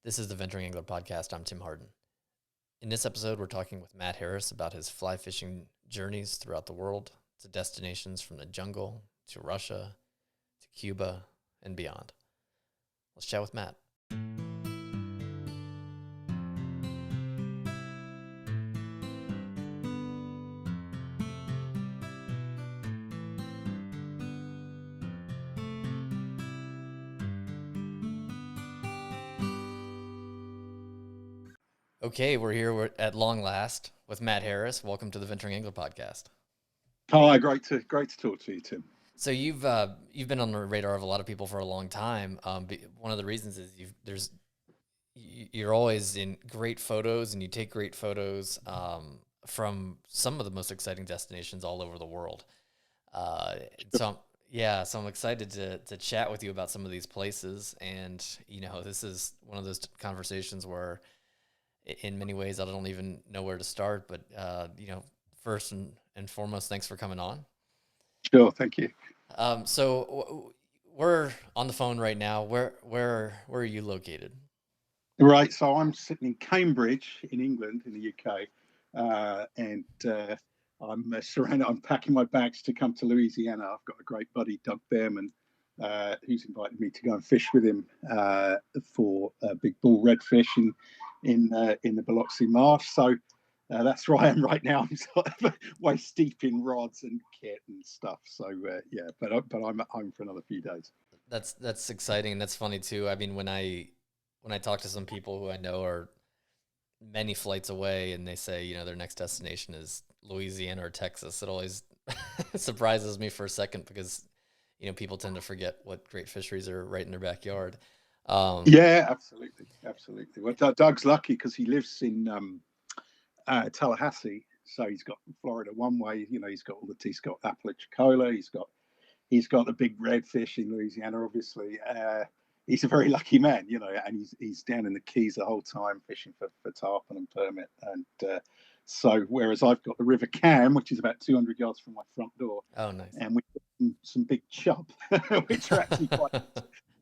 This is the Venturing Angler Podcast. I'm Tim Harden. In this episode, we're talking with Matt Harris about his fly fishing journeys throughout the world to destinations from the jungle to Russia to Cuba and beyond. Let's chat with Matt. Okay, we're here at long last with Matt Harris. Welcome to the Venturing Angler Podcast. Hi, great to talk to you, Tim. So you've been on the radar of a lot of people for a long time. One of the reasons is you're always in great photos and you take great photos from some of the most exciting destinations all over the world. Uh, so I'm excited to chat with you about some of these places. And this is one of those conversations where, in many ways, I don't even know where to start. But first and foremost, thanks for coming on. Sure, thank you. We're on the phone right now. Where are you located? Right, so I'm sitting in Cambridge in England, in the UK, and I'm surrounded. I'm packing my bags to come to Louisiana. I've got a great buddy, Doug Behrman, who's invited me to go and fish with him for big bull redfish in the Biloxi Marsh. So that's where I am right now. I'm sort of waist deep in rods and kit and stuff. So yeah, but I'm at home for another few days. That's exciting and that's funny too. I mean, when I talk to some people who I know are many flights away and they say, their next destination is Louisiana or Texas, it always surprises me for a second because, people tend to forget what great fisheries are right in their backyard. Um, Yeah, absolutely, absolutely. Well, Doug's lucky because he lives in Tallahassee, so he's got Florida one way. He's got Apalachicola. He's got the big redfish in Louisiana. Obviously, he's a very lucky man, and he's down in the Keys the whole time fishing for tarpon and permit. And so, whereas I've got the River Cam, which is about 200 yards from my front door, oh, nice. and we got some big chub, which are actually quite.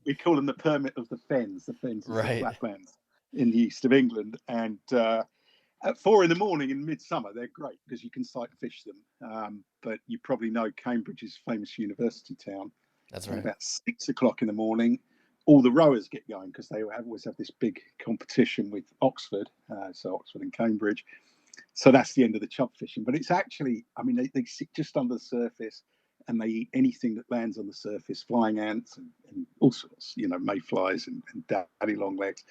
We call them the permit of the fens. The fens is the Right. flatlands in the east of England, and at 4 in the morning in midsummer, they're great because you can sight fish them. But you probably know Cambridge is a famous university town, That's and right. about 6 o'clock in the morning, all the rowers get going because they always have this big competition with Oxford, so Oxford and Cambridge. So that's the end of the chub fishing. But it's actually, I mean, they sit just under the surface and they eat anything that lands on the surface, flying ants and all sorts, mayflies and daddy long legs.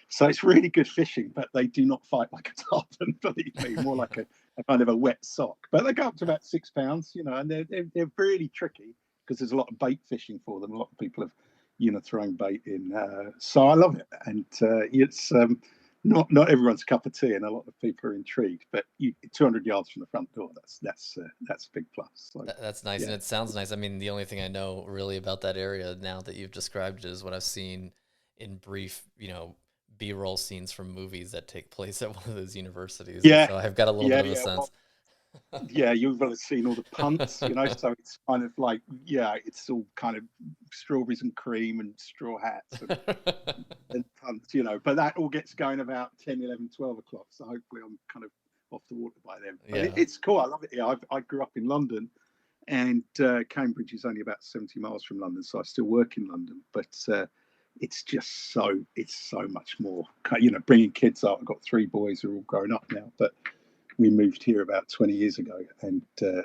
So it's really good fishing, but they do not fight like a tarpon, believe me, more like a kind of a wet sock. But they go up to about 6 pounds, and they're really tricky because there's a lot of bait fishing for them. A lot of people have, thrown bait in. So I love it. And it's not everyone's cup of tea, and a lot of people are intrigued. But 200 yards from the front door, that's a big plus. So That's nice, and yeah, it sounds nice. I mean, the only thing I know really about that area now that you've described it is what I've seen in brief, B-roll scenes from movies that take place at one of those universities, and yeah, so I've got a little bit yeah, of a yeah. sense. Yeah, you've got to seen all the punts, so it's kind of like, yeah, it's all kind of strawberries and cream and straw hats and punts, but that all gets going about 10, 11, 12 o'clock. So hopefully I'm kind of off the water by then. But Yeah, it's cool. I love it here. I grew up in London, and Cambridge is only about 70 miles from London. So I still work in London, but it's so much more, bringing kids up. I've got three boys who are all grown up now, but we moved here about 20 years ago, and I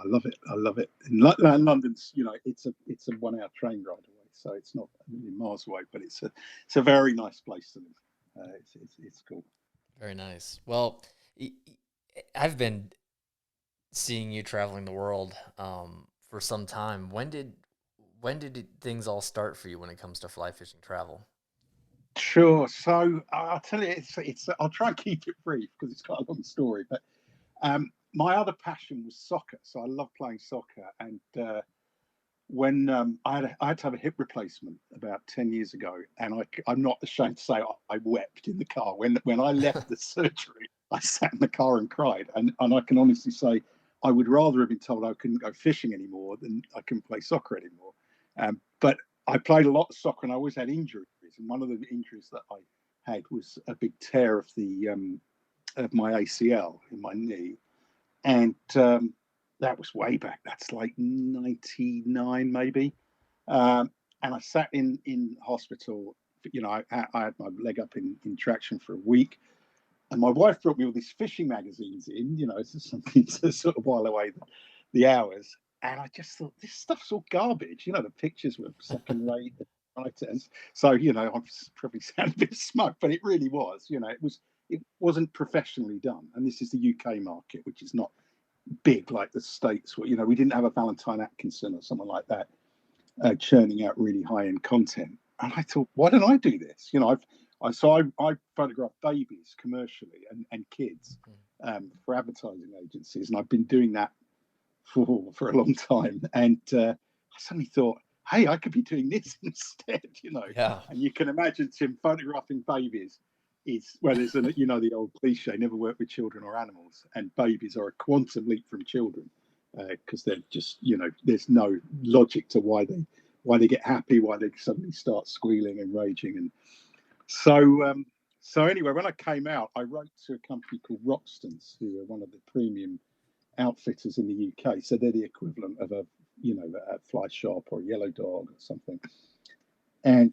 love it. I love it. And London's, it's a 1 hour train ride away, so it's not a million miles away, but it's a very nice place to live. It's cool. very nice. Well, I've been seeing you traveling the world for some time. When did things all start for you when it comes to fly fishing travel? Sure. So I'll tell you, it's. I'll try and keep it brief because it's quite a long story. But my other passion was soccer, so I love playing soccer, and when I had to have a hip replacement about 10 years ago, and I'm not ashamed to say I wept in the car when I left the surgery. I sat in the car and cried, and I can honestly say I would rather have been told I couldn't go fishing anymore than I couldn't play soccer anymore. But I played a lot of soccer, and I always had injuries, and one of the injuries that I had was a big tear of my ACL in my knee, and that was way back. That's like '99 maybe. And I sat in hospital. I had my leg up in traction for a week, and my wife brought me all these fishing magazines in. It's just something to sort of while away the hours. And I just thought, this stuff's all garbage. The pictures were second rate items. So I probably sound a bit smug, but it really was. It wasn't professionally done. And this is the UK market, which is not big like the States. We didn't have a Valentine Atkinson or someone like that churning out really high end content. And I thought, why don't I do this? I photograph babies commercially and kids for advertising agencies, and I've been doing that for a long time. And I suddenly thought, hey, I could be doing this instead. Yeah. And you can imagine, Tim, photographing babies is, well, there's the old cliche, never work with children or animals, and babies are a quantum leap from children because they're just, there's no logic to why they get happy, why they suddenly start squealing and raging. And so anyway, when I came out, I wrote to a company called Roxton's, who are one of the premium outfitters in the UK. So they're the equivalent of a Fly Shop or a Yellow Dog or something. And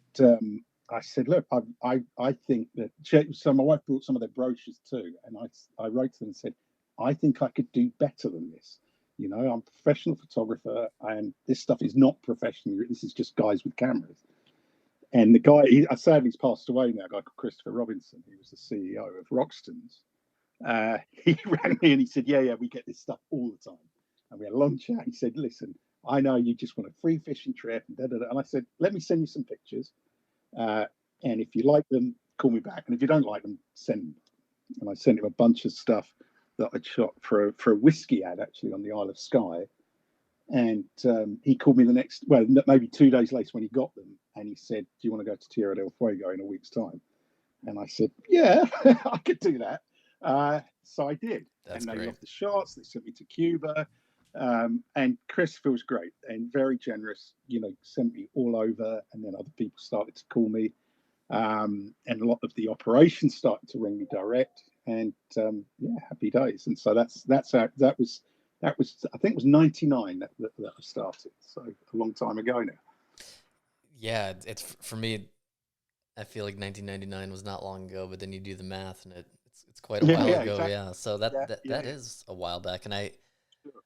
I said, look, I think that. So my wife brought some of their brochures too, and I wrote to them and said, I think I could do better than this. I'm a professional photographer, and this stuff is not professional. This is just guys with cameras. And the guy, sadly, he's passed away now, a guy called Christopher Robinson. He was the CEO of Roxton's. He rang me and he said, yeah, we get this stuff all the time. And we had a long chat. He said, listen, I know you just want a free fishing trip. And I said, let me send you some pictures. And if you like them, call me back. And if you don't like them, send them. And I sent him a bunch of stuff that I'd shot for a whiskey ad, actually, on the Isle of Skye. And he called me maybe 2 days later when he got them. And he said, do you want to go to Tierra del Fuego in a week's time? And I said, yeah, I could do that. So I did. That's and they great. loved the shots. They sent me to Cuba. And Christopher was great and very generous, sent me all over. And then other people started to call me. And a lot of the operations started to ring me direct. And happy days. And so that was I think it was '99 that I started. So a long time ago now. Yeah, it's for me. I feel like 1999 was not long ago, but then you do the math, and it's quite a while ago. Exactly. Yeah, so that is a while back, and Sure.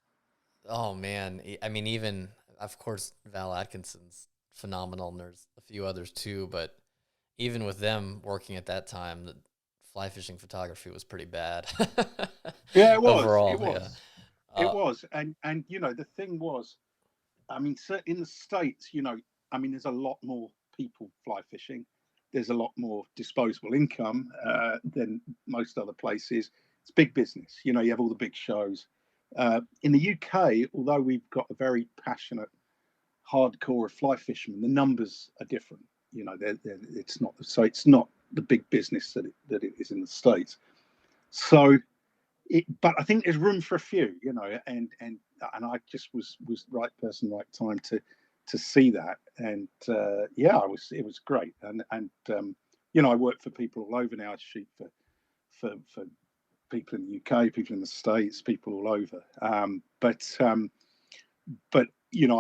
oh man, I mean, even of course Val Atkinson's phenomenal, and there's a few others too, but even with them working at that time, the fly fishing photography was pretty bad. Yeah, it was. Overall, It yeah. was. It Uh, was. And the thing was, I mean, in the States, there's a lot more people fly fishing. There's a lot more disposable income than most other places. It's big business. You have all the big shows. In the UK, although we've got a very passionate, hardcore fly fishermen, the numbers are different. It's not the big business that it is in the States. So but I think there's room for a few, and I just was right person, right time to see that, and it was great, and I work for people all over now. I shoot for people in the UK, people in the States, people all over. But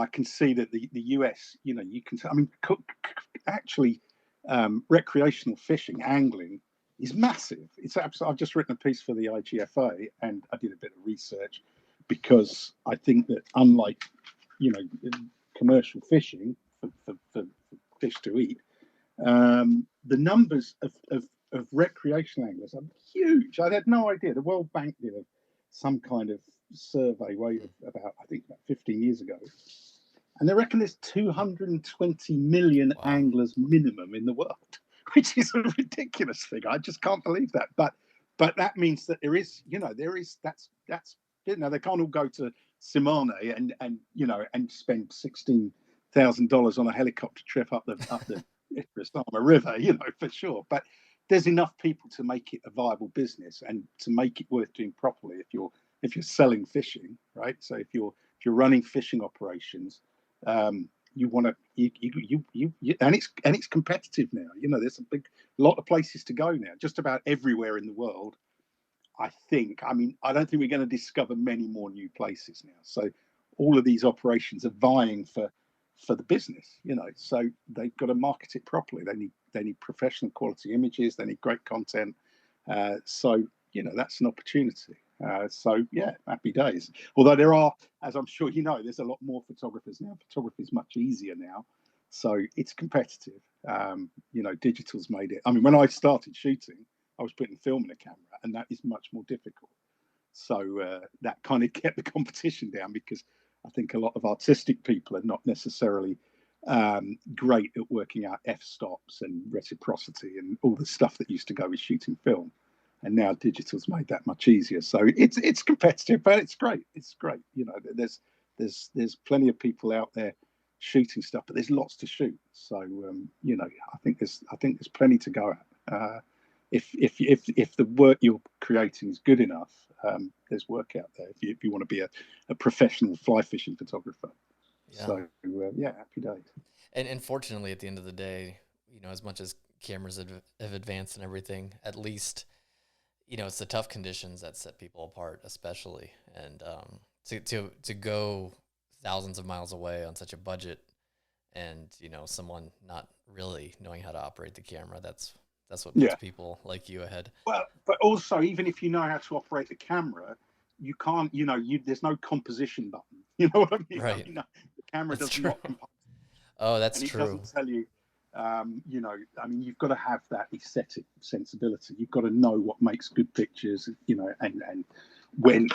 I can see that the US, you can. I mean, actually, recreational fishing, angling is massive. It's absolutely. I've just written a piece for the IGFA, and I did a bit of research because I think that unlike commercial fishing for fish to eat, the numbers of recreational anglers are huge. I had no idea. The World Bank did some kind of survey about 15 years ago, and they reckon there's 220 million wow. anglers minimum in the world, which is a ridiculous figure. I just can't believe that. But that means that that's they can't all go to Simone and spend $16,000 on a helicopter trip up the Isthmus River, for sure. But there's enough people to make it a viable business and to make it worth doing properly if you're selling fishing, right? So if you're running fishing operations, you want to and it's competitive now. There's a big lot of places to go now, just about everywhere in the world. I think. I mean, I don't think we're going to discover many more new places now. So all of these operations are vying for the business. So they've got to market it properly. They need professional quality images. They need great content. So that's an opportunity. So yeah, happy days. Although there are, as I'm sure there's a lot more photographers now. Photography is much easier now, so it's competitive. Digital's made it. I mean, when I started shooting, I was putting film in a camera, and that is much more difficult. So that kind of kept the competition down, because I think a lot of artistic people are not necessarily great at working out f-stops and reciprocity and all the stuff that used to go with shooting film. And now digital's made that much easier. So it's competitive, but it's great. It's great. There's plenty of people out there shooting stuff, but there's lots to shoot. So I think there's plenty to go at. If the work you're creating is good enough, there's work out there if you want to be a professional fly fishing photographer. Yeah. So yeah, happy days. And fortunately, at the end of the day, as much as cameras have advanced and everything, at least it's the tough conditions that set people apart, especially. And to go thousands of miles away on such a budget, and someone not really knowing how to operate the camera, that's what puts people like you ahead. Well, but also, even if you know how to operate the camera, you can't. There's no composition button. You know what I mean? Right. I mean, the camera does not compose. Oh, that's and true. It doesn't tell you. I mean, you've got to have that aesthetic sensibility. You've got to know what makes good pictures, and when,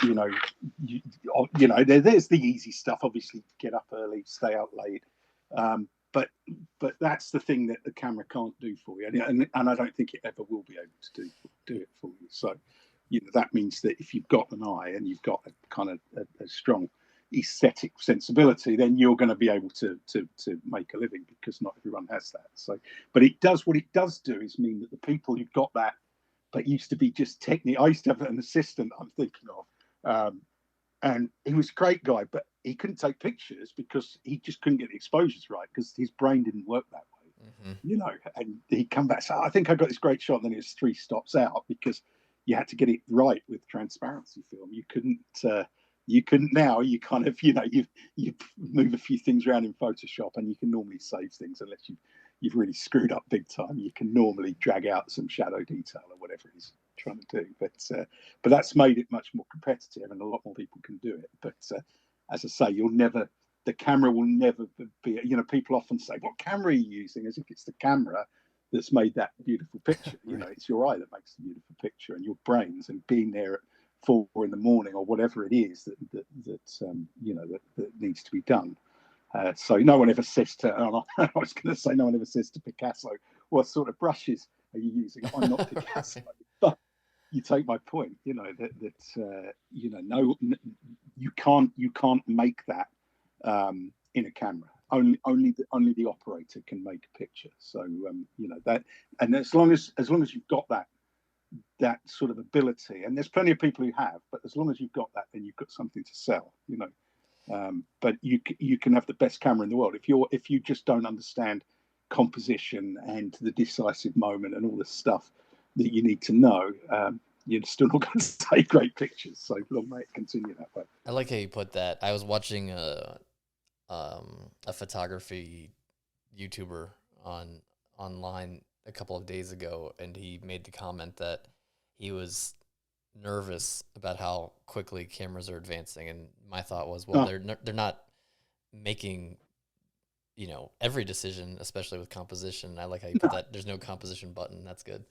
there's the easy stuff. Obviously, get up early, stay out late. But that's the thing that the camera can't do for you, and I don't think it ever will be able to do it for you. So, that means that if you've got an eye and you've got a kind of a strong aesthetic sensibility, then you're going to be able to make a living, because not everyone has that. So, but what it does do is mean that the people who've got that, but used to be just technique. I used to have an assistant I'm thinking of, and he was a great guy, but he couldn't take pictures because he just couldn't get the exposures right, because his brain didn't work that way. And he'd come back, so I think I got this great shot, and then it was 3 stops out, because you had to get it right with transparency film. You couldn't now. You kind of you move a few things around in Photoshop, and you can normally save things, unless you've really screwed up big time. You can normally drag out some shadow detail or whatever he's trying to do, but that's made it much more competitive, and a lot more people can do it. But as I say, the camera will never be. People often say, "What camera are you using?" As if it's the camera that's made that beautiful picture. It's your eye that makes the beautiful picture, and your brains, and being there at 4 a.m. or whatever it is that needs to be done. So no one ever says to. I was going to say, no one ever says to Picasso, "What sort of brushes are you using?" I'm not Picasso, but you take my point. No, you can't make that in a camera. Only the operator can make a picture. So that, and as long as you've got that sort of ability, and there's plenty of people who have, but as long as you've got that, then you've got something to sell. But you can have the best camera in the world, if you just don't understand composition and the decisive moment and all the stuff that you need to know. You're still not going to take great pictures. So long may it continue that way. I like how you put that. I was watching a photography YouTuber online a couple of days ago, and he made the comment that he was nervous about how quickly cameras are advancing. And my thought was, well, they're not making every decision, especially with composition. I like how you put that. There's no composition button. That's good.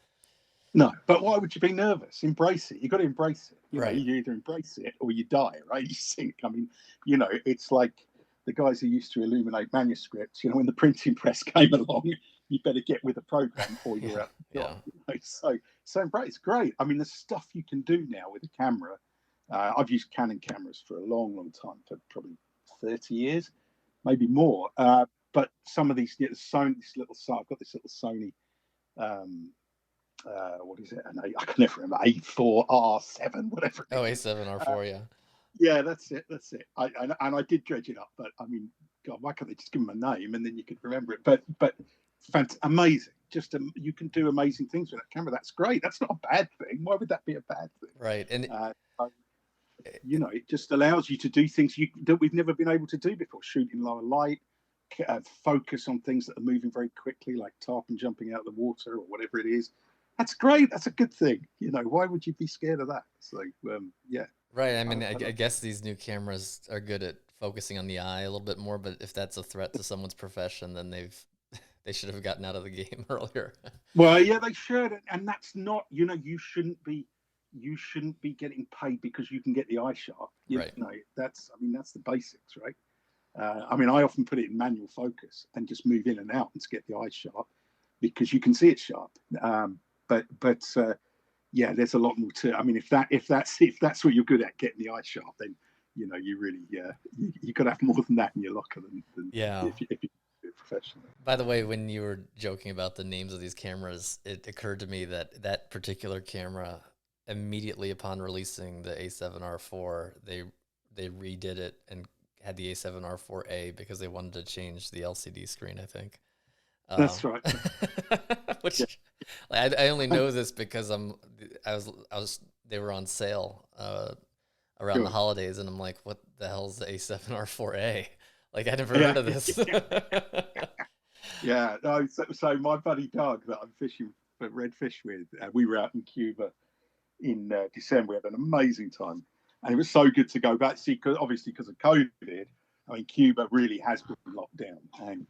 No, but why would you be nervous? Embrace it. You've got to embrace it. Right. You either embrace it or you die, right? You sink. I mean, it's like the guys who used to illuminate manuscripts. When the printing press came along, you better get with the program or you're out. Yeah. So embrace. It's great. I mean, the stuff you can do now with a camera. I've used Canon cameras for a long, long time, for probably 30 years, maybe more. But some of these, I've got this little Sony. What is it? I can never remember. A4R7, whatever. A7R4, yeah. Yeah, that's it. And I did dredge it up, but I mean, God, why can't they just give them a name and then you could remember it? But amazing. Just you can do amazing things with that camera. That's great. That's not a bad thing. Why would that be a bad thing? Right. And you know, it just allows you to do things that we've never been able to do before. Shooting lower light, focus on things that are moving very quickly, like tarpon jumping out of the water or whatever it is. That's great. That's a good thing. You know, why would you be scared of that? So, yeah. right. I mean, I guess these new cameras are good at focusing on the eye a little bit more, but if that's a threat to someone's profession, then they should have gotten out of the game earlier. Well, yeah, they should. And that's not, you know, you shouldn't be getting paid because you can get the eye sharp. You know, that's the basics, right? I mean, I often put it in manual focus and just move in and out and get the eye sharp because you can see it sharp. But yeah, there's a lot more to it. I mean, if that's what you're good at, getting the eye sharp, then you know you really you got to have more than that in your locker than if you do it professionally. By the way, when you were joking about the names of these cameras, it occurred to me that particular camera, immediately upon releasing the A7R4, they redid it and had the A7R4A because they wanted to change the LCD screen, I think. That's right. Which I only know this because they were on sale around the holidays, and I'm like, what the hell's the A7R4A? Like, I never heard of this. Yeah. No, so my buddy Doug that I'm fishing for redfish with, we were out in Cuba in December. We had an amazing time, and it was so good to go back. See, obviously because of COVID, I mean, Cuba really has been locked down, and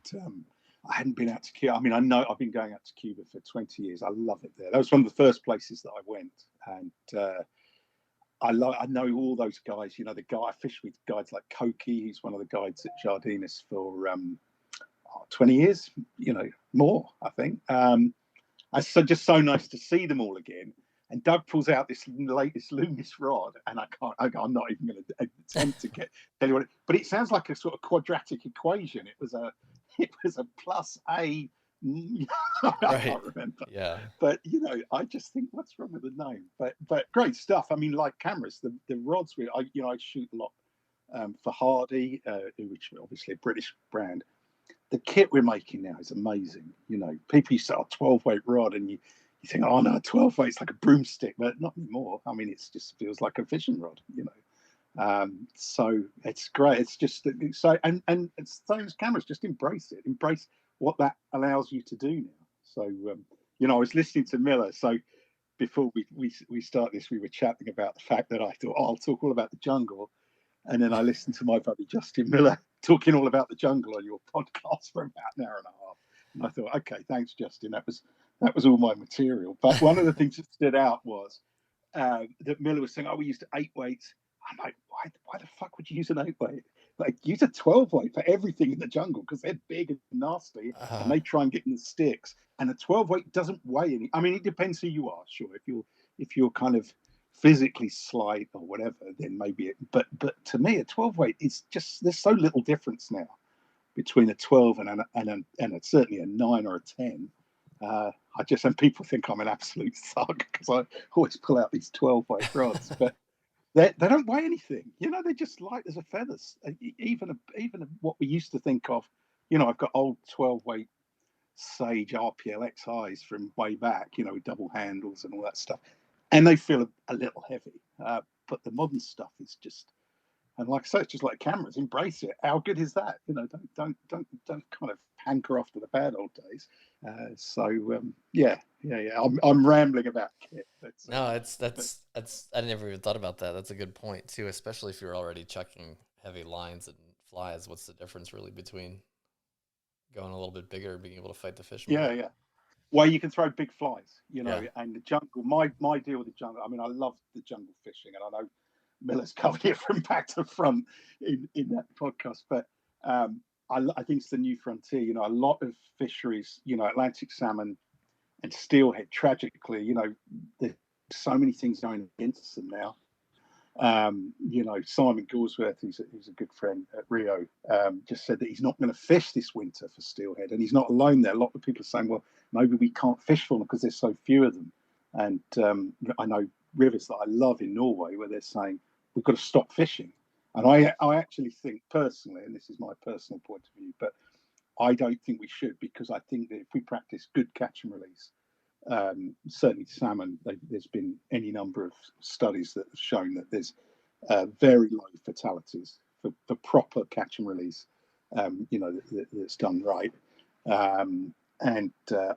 I hadn't been out to Cuba. I mean, I know I've been going out to Cuba for 20 years. I love it there. That was one of the first places that I went, and I know all those guys. You know, the guy I fish with, guides like Koki. He's one of the guides at Jardinus for 20 years. You know, more I think. It's just so nice to see them all again. And Doug pulls out this latest Loomis rod, and I'm not even going to attempt to tell you what. But it sounds like a sort of quadratic equation. It was a plus A. I can't remember. Yeah. But you know, I just think, what's wrong with the name? But great stuff. I mean, like cameras, the rods I shoot a lot for Hardy, which is obviously a British brand. The kit we're making now is amazing. You know, people used to say, 12-weight rod, and you think, oh no, 12 weight, it's like a broomstick, but not anymore. I mean, it just feels like a fishing rod, you know. So it's great. It's just so, and it's same as cameras. Just embrace it. Embrace what that allows you to do now. So you know, I was listening to Miller. So before we start this, we were chatting about the fact that I thought, I'll talk all about the jungle, and then I listened to my buddy Justin Miller talking all about the jungle on your podcast for about an hour and a half. And I thought, okay, thanks, Justin. That was all my material. But one of the things that stood out was that Miller was saying, we used 8 weights. I'm like, why the fuck would you use an 8 weight? Like, use a 12 weight for everything in the jungle because they're big and nasty and they try and get in the sticks. And a 12 weight doesn't weigh any. I mean, it depends who you are, sure. If you're kind of physically slight or whatever, then maybe it. But to me, a 12 weight is just, there's so little difference now between a 12 and certainly a 9 or a 10. And people think I'm an absolute thug because I always pull out these 12-weight rods, but they don't weigh anything. You know, they're just light as a feathers. Even what we used to think of, you know, I've got old 12-weight Sage RPL XIs from way back, you know, with double handles and all that stuff, and they feel a little heavy. But the modern stuff is just, and like I say, it's just like cameras. Embrace it. How good is that? You know, don't kind of hanker after the bad old days. Yeah. I'm rambling about kit. No, that's I never even thought about that. That's a good point too, especially if you're already chucking heavy lines and flies. What's the difference really between going a little bit bigger, being able to fight the fish more? Yeah. Well, you can throw big flies, you know, and the jungle. My deal with the jungle. I mean, I love the jungle fishing, and I know Miller's covered it from back to front in that podcast, but I think it's the new frontier. You know, a lot of fisheries, you know, Atlantic salmon and steelhead, tragically, you know, there's so many things going against them now. You know, Simon Gorsworth, who's a good friend at Rio, just said that he's not going to fish this winter for steelhead, and he's not alone there. A lot of people are saying, well, maybe we can't fish for them because there's so few of them. And I know rivers that I love in Norway where they're saying we've got to stop fishing. And I actually think personally, and this is my personal point of view, but I don't think we should, because I think that if we practice good catch and release, certainly salmon, there's been any number of studies that have shown that there's very low fatalities for proper catch and release, that's done right. And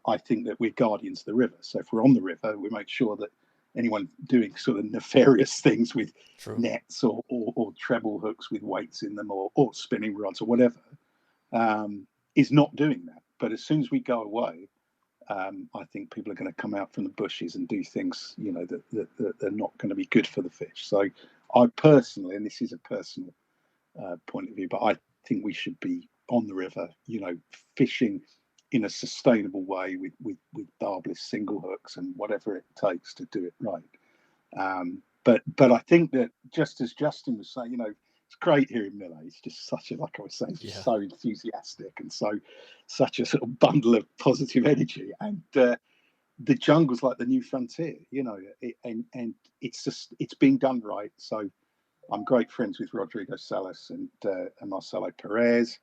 I think that we're guardians of the river. So if we're on the river, we make sure that anyone doing sort of nefarious things with True. nets or treble hooks with weights in them or spinning rods or whatever is not doing that. But as soon as we go away, I think people are going to come out from the bushes and do things, that are not going to be good for the fish. So I personally, and this is a personal point of view, but I think we should be on the river, fishing in a sustainable way with barbless single hooks and whatever it takes to do it right. But I think that, just as Justin was saying, it's great hearing Miller. He's just such a, like I was saying, just so enthusiastic and such a sort of bundle of positive energy. And the jungle's like the new frontier, and it's being done right. So I'm great friends with Rodrigo Salas and Marcelo Perez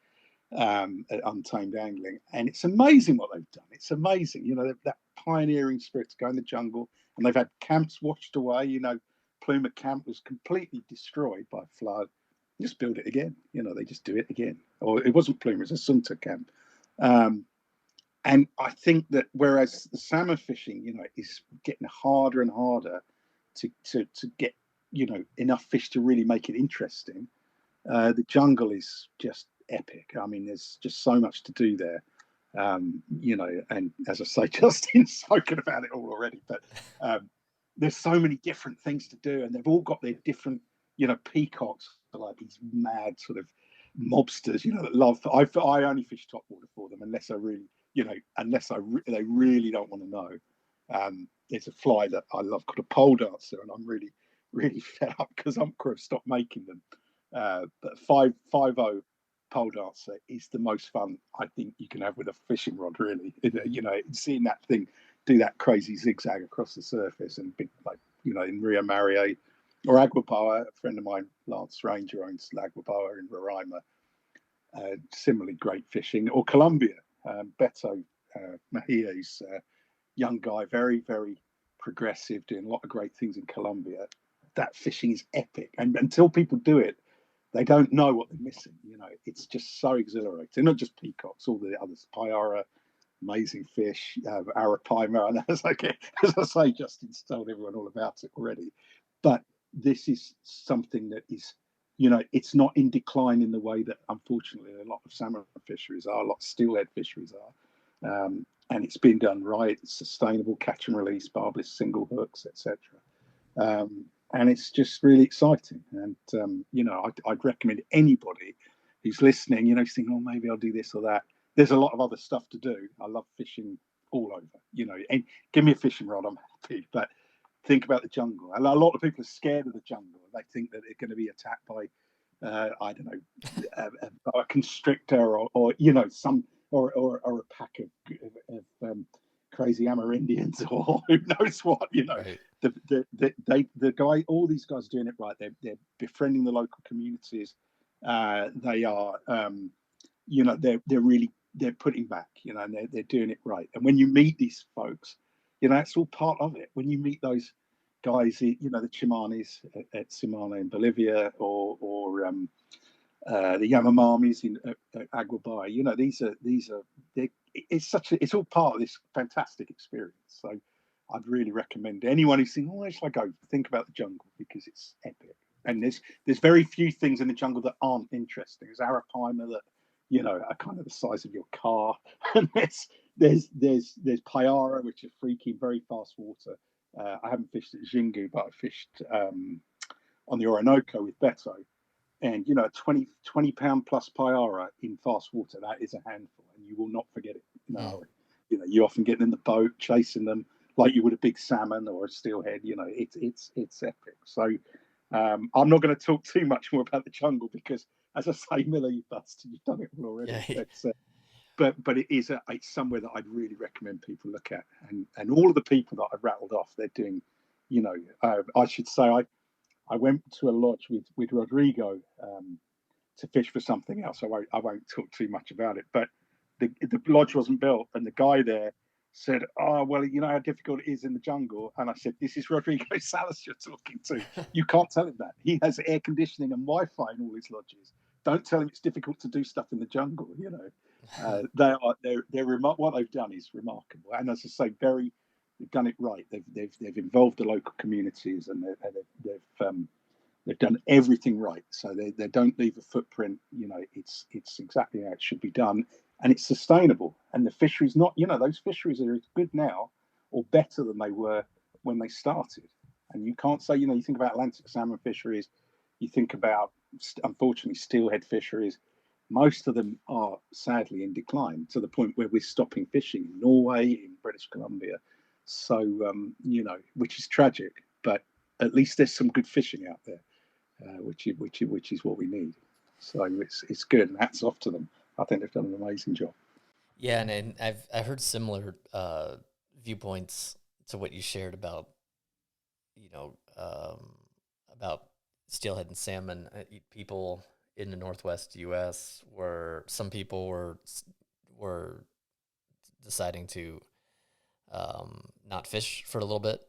at Untamed Angling, and it's amazing what they've done. It's amazing, that pioneering spirit to go in the jungle, and they've had camps washed away. Pluma Camp was completely destroyed by flood. Just build it again. They just do it again. Or it wasn't Pluma, it was a Sunta camp. And I think that whereas the salmon fishing, is getting harder and harder to get, enough fish to really make it interesting, the jungle is just epic. I mean, there's just so much to do there. And as I say, Justin's spoken about it all already, but there's so many different things to do, and they've all got their different, peacocks are like these mad sort of mobsters, that love. I only fish topwater for them unless I really, they really don't want to know. There's a fly that I love called a pole dancer, and I'm really, really fed up because Umpqua have stopped making them. But 5.50 pole dancer is the most fun I think you can have with a fishing rod, really. Seeing that thing do that crazy zigzag across the surface, and big, like, in Rio Marie or Aguapoa. A friend of mine, Lance Ranger, owns Aguapoa in Roraima. Similarly great fishing. Or Colombia, Beto Mejia's young guy, very, very progressive, doing a lot of great things in Colombia. That fishing is epic, and until people do it, they don't know what they're missing. It's just so exhilarating. Not just peacocks, all the others, Payara, amazing fish, Arapaima. And as I say, Justin's told everyone all about it already. But this is something that is, it's not in decline in the way that, unfortunately, a lot of salmon fisheries are, a lot of steelhead fisheries are. And it's been done right. It's sustainable catch and release, barbless single hooks, etc. And it's just really exciting. And, I'd recommend anybody who's listening, thinking, oh, maybe I'll do this or that. There's a lot of other stuff to do. I love fishing all over, and give me a fishing rod, I'm happy. But think about the jungle. And a lot of people are scared of the jungle. They think that they're going to be attacked by, I don't know, a constrictor or some, or a pack of crazy Amerindians or who knows what, Right. The guy, all these guys are doing it right. They're befriending the local communities. They are, they're putting back, and they're doing it right. And when you meet these folks, it's all part of it. When you meet those guys, the Chimanis at Simana in Bolivia, or the Yamamamis in Aguabai, it's all part of this fantastic experience. So I'd really recommend anyone who's thinking, where should I go? Think about the jungle, because it's epic. And there's very few things in the jungle that aren't interesting. There's Arapaima that, are kind of the size of your car. And there's Payara, which are freaky, very fast water. I haven't fished at Xingu, but I fished on the Orinoco with Beto. And, 20 pound plus Payara in fast water, that is a handful, and you will not forget it. You often get in the boat chasing them like you would a big salmon or a steelhead. It's epic. So I'm not going to talk too much more about the jungle because, as I say, Miller, you've done it all already. Yeah. But it's somewhere that I'd really recommend people look at, and all of the people that I've rattled off, they're doing, I should say, I I went to a lodge with Rodrigo to fish for something else. I won't talk too much about it, but the lodge wasn't built, and the guy there said, "Oh, well, you know how difficult it is in the jungle." And I said, "This is Rodrigo Salas you're talking to. You can't tell him that. He has air conditioning and Wi-Fi in all his lodges. Don't tell him it's difficult to do stuff in the jungle. You know, they're what they've done is remarkable, and as I say, they've done it right. They've involved the local communities, and they've done everything right. So they don't leave a footprint. You know, it's exactly how it should be done, and it's sustainable. And the fisheries, not, you know, those fisheries are as good now or better than they were when they started. And you can't say, you know, you think about Atlantic salmon fisheries, you think about, unfortunately, steelhead fisheries. Most of them are sadly in decline to the point where we're stopping fishing in Norway, in British Columbia. So, which is tragic, but at least there's some good fishing out there, which is what we need. So it's good, and hats off to them. I think they've done an amazing job. Yeah, and I've heard similar viewpoints to what you shared about, you know, about steelhead and salmon. People in the Northwest U.S. where some people were deciding to not fish for a little bit,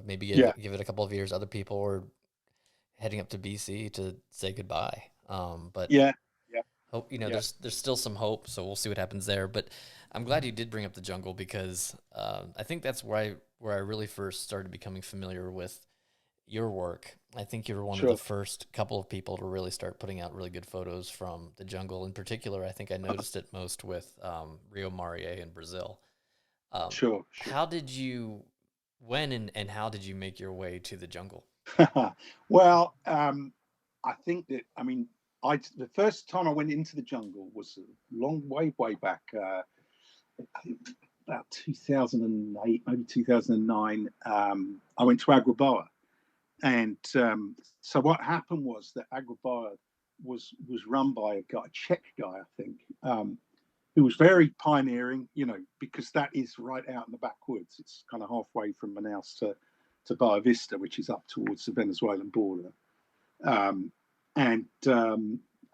maybe Yeah, give it a couple of years. Other people were heading up to BC to say goodbye. But yeah, yeah, hope, you know, yeah. there's still some hope, so we'll see what happens there. But I'm glad you did bring up the jungle because I think that's where I really first started becoming familiar with your work. I think you were one of the Sure. first couple of people to really start putting out really good photos from the jungle. In particular, I think I noticed it most with Rio Marie in Brazil. Um, Sure, sure. how did you, when and how did you make your way to the jungle? Well, I think that, I mean, the first time I went into the jungle was a long way back. I think about 2008, maybe 2009. I went to Agroboa, and so what happened was that Agroboa was run by a guy, a Czech guy, I think, who was very pioneering. You know, because that is right out in the backwoods. It's kind of halfway from Manaus to Boa Vista, which is up towards the Venezuelan border. Um, and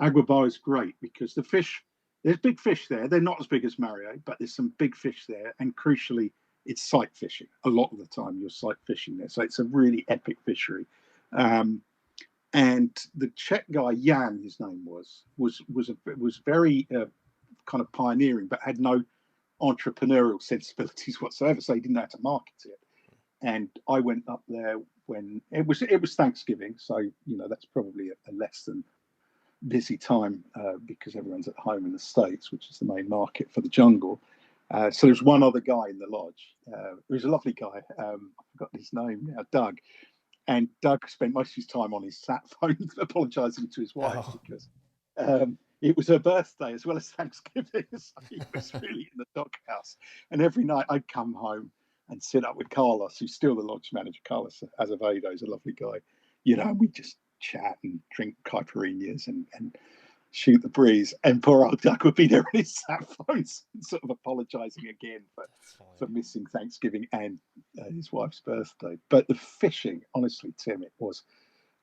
Aguabar is great because there's big fish there. They're not as big as Mario, but there's some big fish there. And crucially, it's sight fishing. A lot of the time, you're sight fishing there. So it's a really epic fishery. Um, and the Czech guy, Jan, his name was very kind of pioneering, but had no entrepreneurial sensibilities whatsoever. So he didn't know how to market it. And I went up there when it was Thanksgiving, so you know that's probably a less than busy time because everyone's at home in the States, which is the main market for the jungle. So there's one other guy in the lodge. He was a lovely guy. I forgot his name now, Doug. And Doug spent most of his time on his sat phone apologising to his wife Oh, because it was her birthday as well as Thanksgiving. So he was really in the doghouse. And every night I'd come home and sit up with Carlos, who's still the lodge manager. Carlos Azevedo is a lovely guy. You know, and we just chat and drink caipirinhas and shoot the breeze. And poor old Doug would be there on his sat phones, sort of apologising again that's for funny. missing Thanksgiving and his wife's birthday. But the fishing, honestly, Tim, it was.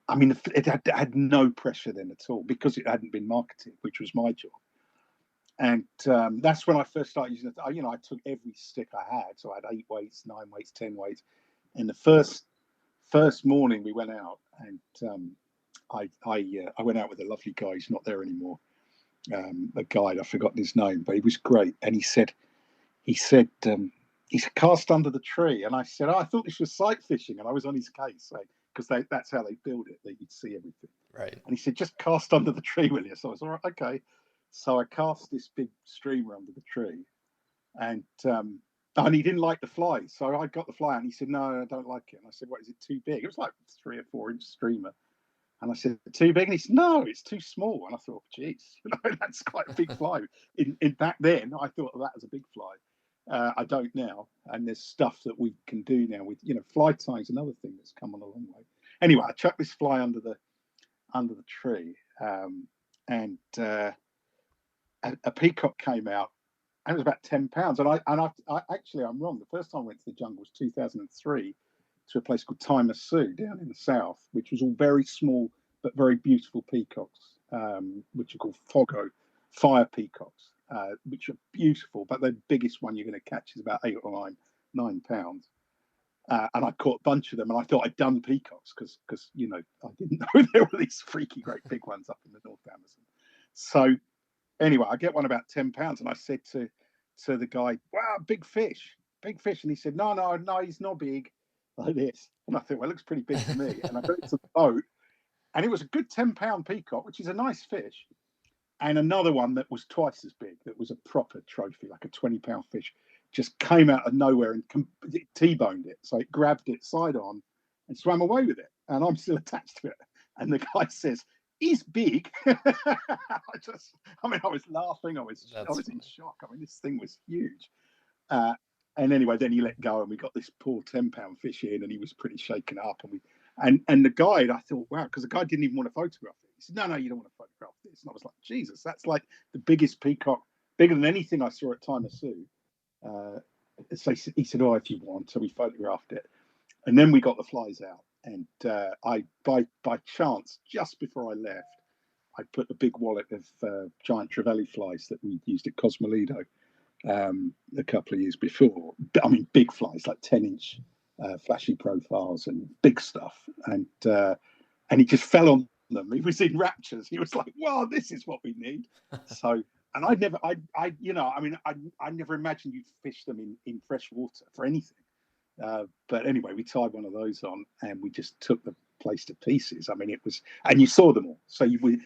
I mean, it had no pressure then at all because it hadn't been marketed, which was my job. And that's when I first started using it. You know, I took every stick I had, so I had 8 weights, 9 weights, 10 weights. And the first morning we went out, and I went out with a lovely guy. He's not there anymore. A guide, I've forgotten his name, but he was great. And he said, he's cast under the tree. And I said, oh, I thought this was sight fishing. And I was on his case because that's how they build it, that you'd see everything. Right. And he said, just cast under the tree, will you? So I was all right, okay. So I cast this big streamer under the tree, and he didn't like the fly. So I got the fly, and he said, no, I don't like it. And I said, what, is it too big? It was like 3 or 4 inch streamer. And I said, too big? And he said, no, it's too small. And I thought, geez, that's quite a big fly. In back then, I thought of that as a big fly. I don't now. And there's stuff that we can do now with, fly tying is another thing that's come on a long way. Anyway, I chucked this fly under the tree, and a peacock came out, and it was about £10. And I actually, I'm wrong. The first time I went to the jungle was 2003 to a place called Tymasu down in the south, which was all very small but very beautiful peacocks, which are called Fogo, fire peacocks, which are beautiful. But the biggest one you're going to catch is about 8 or 9 pounds. And I caught a bunch of them, and I thought I'd done peacocks because I didn't know there were these freaky great big ones up in the North Amazon. So anyway, I get one about 10 pounds, and I said to the guy, "Wow, big fish," and he said, "No, he's not big, like this." And I thought, well, it looks pretty big to me. And I got it to the boat, and it was a good 10-pound peacock, which is a nice fish. And another one that was twice as big, that was a proper trophy, like a 20-pound fish, just came out of nowhere and T-boned it. So it grabbed it side on and swam away with it. And I'm still attached to it. And the guy says, "He's big." I was laughing. I was in shock. I mean, this thing was huge. And anyway, then he let go, and we got this poor 10-pound fish in, and he was pretty shaken up. And the guide, I thought, wow, because the guy didn't even want to photograph it. He said, no, you don't want to photograph this. And I was like, Jesus, that's like the biggest peacock, bigger than anything I saw at Tymasu. So he said, "Oh, if you want." So we photographed it, and then we got the flies out. And I, by chance, just before I left, I put a big wallet of giant trevally flies that we used at Cosmoledo a couple of years before. I mean, big flies, like 10-inch flashy profiles and big stuff. And he just fell on them. He was in raptures. He was like, "Wow, this is what we need." So, and I never imagined you'd fish them in fresh water for anything. But anyway, we tied one of those on, and we just took the place to pieces. I mean, it was, and you saw them all. So we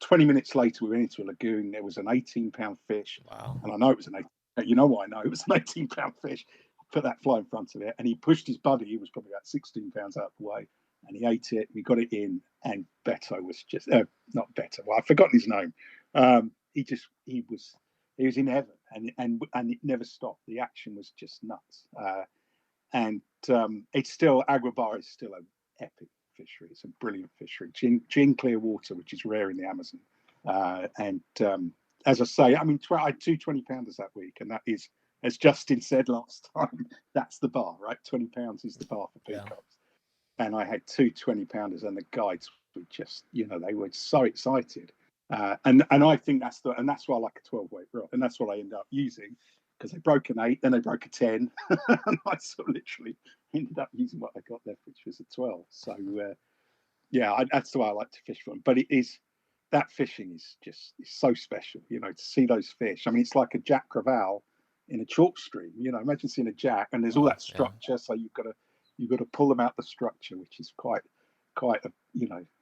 20 minutes later, we went into a lagoon. There was an 18-pound fish. Wow. And I know it was an 18. You know why I know it was an 18-pound fish? I put that fly in front of it, and he pushed his buddy. He was probably about 16 pounds out of the way, and he ate it. We got it in, and Beto was just not Beto. Well, I've forgotten his name. He was in heaven, and it never stopped. The action was just nuts. And it's still, Agrabah is still an epic fishery. It's a brilliant fishery. Gin clear water, which is rare in the Amazon. As I say, I mean, I had 2 20-pounders that week, and that is, as Justin said last time, that's the bar, right? 20 pounds is the bar for peacocks. Yeah. And I had 2 20-pounders, and the guides were just, they were so excited. And I think that's why I like a 12-weight rod, and that's what I end up using, because they broke an 8, then they broke a 10, and I sort of literally ended up using what I got left, which was a 12. So that's the way I like to fish for them. But that fishing is so special, to see those fish. I mean, it's like a Jack Crevalle in a chalk stream. Imagine seeing a Jack, and there's all that structure, so you've got to pull them out the structure, which is quite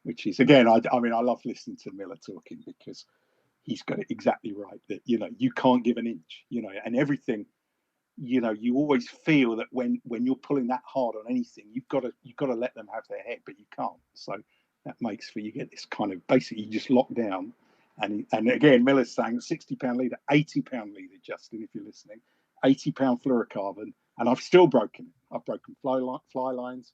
which is, again, I love listening to Miller talking, because he's got it exactly right, that you can't give an inch, and everything, you always feel that when you're pulling that hard on anything, you've got to let them have their head, but you can't. So that makes for, you get this kind of, basically you just lock down. And again, Miller's saying 60-pound leader, 80-pound leader, Justin, if you're listening, 80-pound fluorocarbon, and I've still broken it. I've broken fly lines.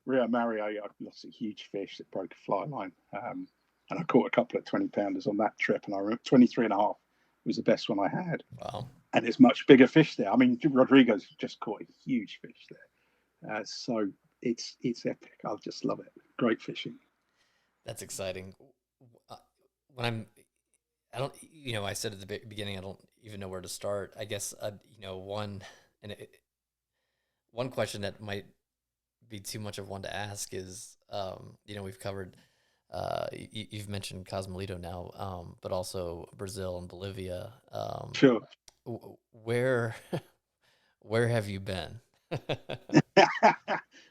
Rio Mario, I lost a huge fish that broke a fly line, and I caught a couple of 20-pounders on that trip, and I remember 23.5 was the best one I had. Wow. And there's much bigger fish there. I mean, Rodrigo's just caught a huge fish there. So it's epic. I just love it. Great fishing. That's exciting. I said at the beginning, I don't even know where to start. I guess, one question that might be too much of one to ask is, we've covered, you've mentioned Cosmoledo now, but also Brazil and Bolivia. Sure. Where have you been?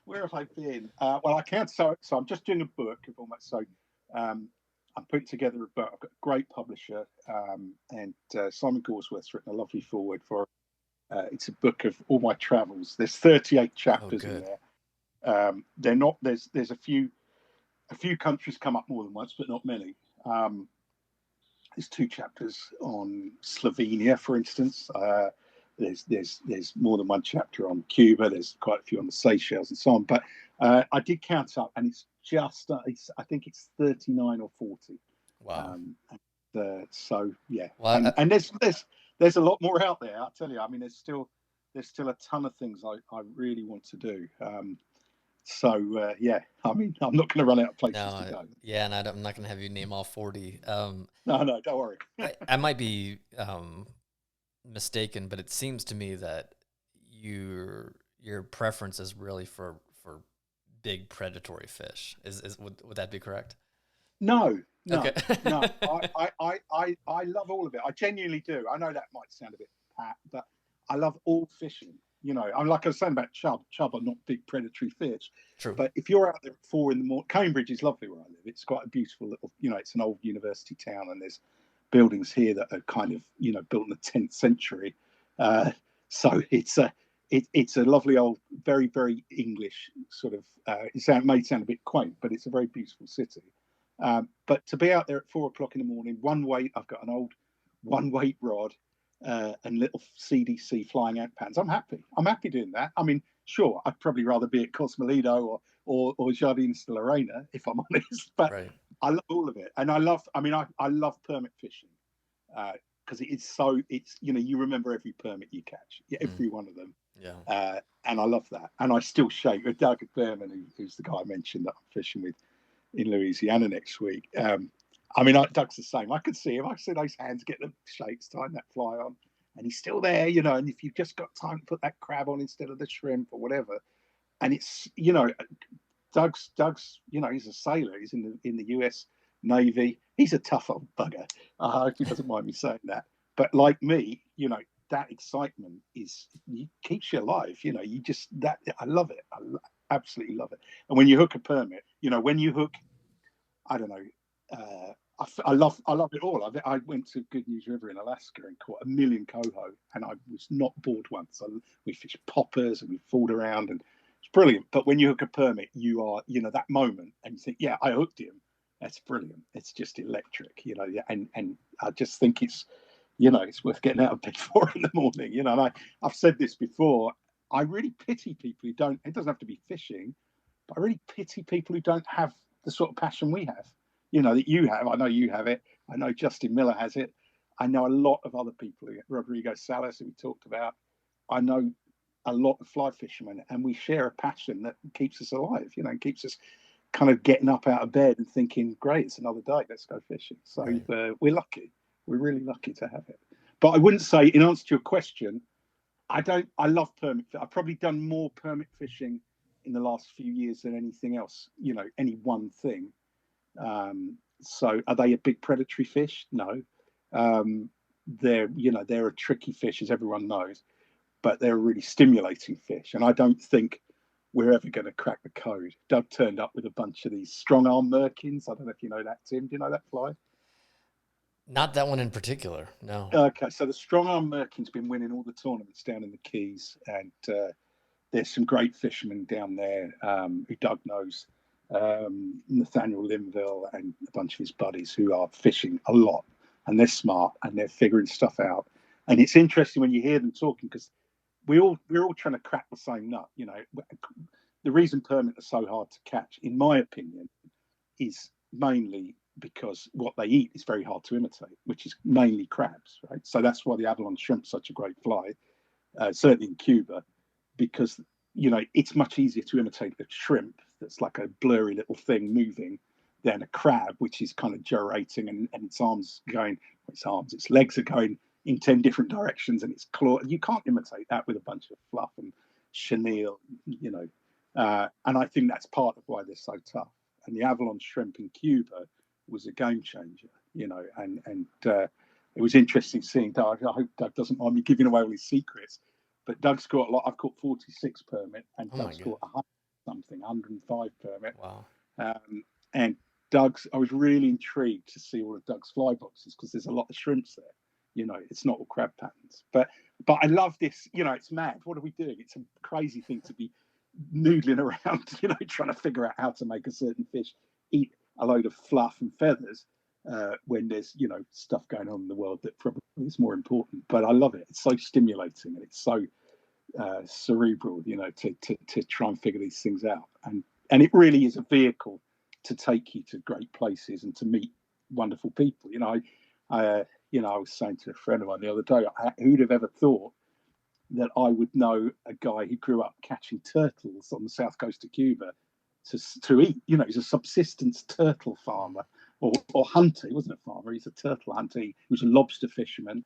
Where have I been? Well, I can't. So I'm just doing a book of all my. So I'm putting together a book. I've got a great publisher, and Simon Gorsworth's written a lovely foreword for. It's a book of all my travels. There's 38 chapters in there. They're not. There's a few countries come up more than once, but not many. There's 2 chapters on Slovenia, for instance. There's more than 1 chapter on Cuba. There's quite a few on the Seychelles and so on. But I did count up, and it's just I think it's 39 or 40. Wow. So yeah, well, and there's a lot more out there. I'll tell you. I mean, there's still there's still a ton of things I really want to do. Yeah, I mean, I'm not going to run out of places to No, go. yeah, and I'm not gonna have you name all 40. No, don't worry. I might be mistaken, but it seems to me that your preference is really for big predatory fish. Would that be correct? No, Okay. no, no. I love all of it. I genuinely do. I know that might sound a bit pat, but I love all fishing. You know, I'm like I was saying about chub. Chub are not big predatory fish, True. but if you're out there at 4 in the morning, Cambridge is lovely where I live. It's quite a beautiful little, you know, it's an old university town, and there's buildings here that are kind of, you know, built in the 10th century. Uh, so it's a lovely old, very very English sort of. It may sound a bit quaint, but it's a very beautiful city. But to be out there at 4 o'clock in the morning, one weight, I've got an old one weight rod and little CDC flying out pans. I'm happy. I'm happy doing that. I mean, sure, I'd probably rather be at Cosmolido or Jardines de Lorena, if I'm honest, but Right. I love all of it. And I love permit fishing because it's so, it's, you know, you remember every permit you catch, every one of them. Yeah. And I love that. And I still shake with Doug Berman, who's the guy I mentioned that I'm fishing with in Louisiana next week. Doug's the same. I could see him. I see those hands get the shakes, tying that fly on, and he's still there, you know. And if you've just got time to put that crab on instead of the shrimp or whatever, and it's, you know, Doug's, you know, he's a sailor. He's in the U.S. Navy. He's a tough old bugger. I hope he doesn't mind me saying that. But like me, you know, that excitement keeps you alive. You know, you just that I love it. Absolutely love it. And when you hook a permit, you know, when you hook, I don't know. I love it all. I went to Good News River in Alaska and caught a million coho, and I was not bored once. We fished poppers and we fooled around, and it's brilliant. But when you hook a permit, you are, you know, that moment, and you think, yeah, I hooked him. That's brilliant. It's just electric, you know. And I just think it's, you know, it's worth getting out of bed 4 in the morning, you know. And I've said this before. I really pity people who don't. It doesn't have to be fishing, but I really pity people who don't have the sort of passion we have. You know, that you have. I know you have it. I know Justin Miller has it. I know a lot of other people. Rodrigo Salas, who we talked about. I know a lot of fly fishermen, and we share a passion that keeps us alive. You know, and keeps us kind of getting up out of bed and thinking, "Great, it's another day. Let's go fishing." So Right. we're lucky. We're really lucky to have it. But I wouldn't say, in answer to your question, I don't. I love permit. I've probably done more permit fishing in the last few years than anything else. You know, any one thing. So, are they a big predatory fish? No. They're a tricky fish, as everyone knows, but they're a really stimulating fish. And I don't think we're ever going to crack the code. Doug turned up with a bunch of these strong arm merkins. I don't know if you know that, Tim. Do you know that fly? Not that one in particular. No. Okay, so the strong arm merkin's been winning all the tournaments down in the Keys, and there's some great fishermen down there who Doug knows, Nathaniel Linville and a bunch of his buddies who are fishing a lot, and they're smart and they're figuring stuff out. And it's interesting when you hear them talking because we're all trying to crack the same nut. You know, the reason permit are so hard to catch, in my opinion, is mainly because what they eat is very hard to imitate, which is mainly crabs, right? So that's why the abalone shrimp's such a great fly, certainly in Cuba, because, you know, it's much easier to imitate a shrimp that's like a blurry little thing moving than a crab, which is kind of gyrating and its legs are going in 10 different directions and its claw. You can't imitate that with a bunch of fluff and chenille, you know. And I think that's part of why they're so tough. And the abalone shrimp in Cuba was a game changer, you know, and it was interesting seeing Doug. I hope Doug doesn't mind me giving away all his secrets, but Doug's caught a lot. I've caught 46 permit, and Oh my Doug's God. caught 100 something, 105 permit. Wow. And I was really intrigued to see all of Doug's fly boxes because there's a lot of shrimps there. You know, it's not all crab patterns, but I love this. You know, it's mad. What are we doing? It's a crazy thing to be noodling around, you know, trying to figure out how to make a certain fish eat a load of fluff and feathers when there's, you know, stuff going on in the world that probably is more important. But I love it. It's so stimulating and it's so cerebral, you know, to try and figure these things out. And it really is a vehicle to take you to great places and to meet wonderful people. You know, I was saying to a friend of mine the other day, who'd have ever thought that I would know a guy who grew up catching turtles on the south coast of Cuba to eat. You know, he's a subsistence turtle farmer or hunter. He wasn't a farmer, he's a turtle hunter. He was a lobster fisherman,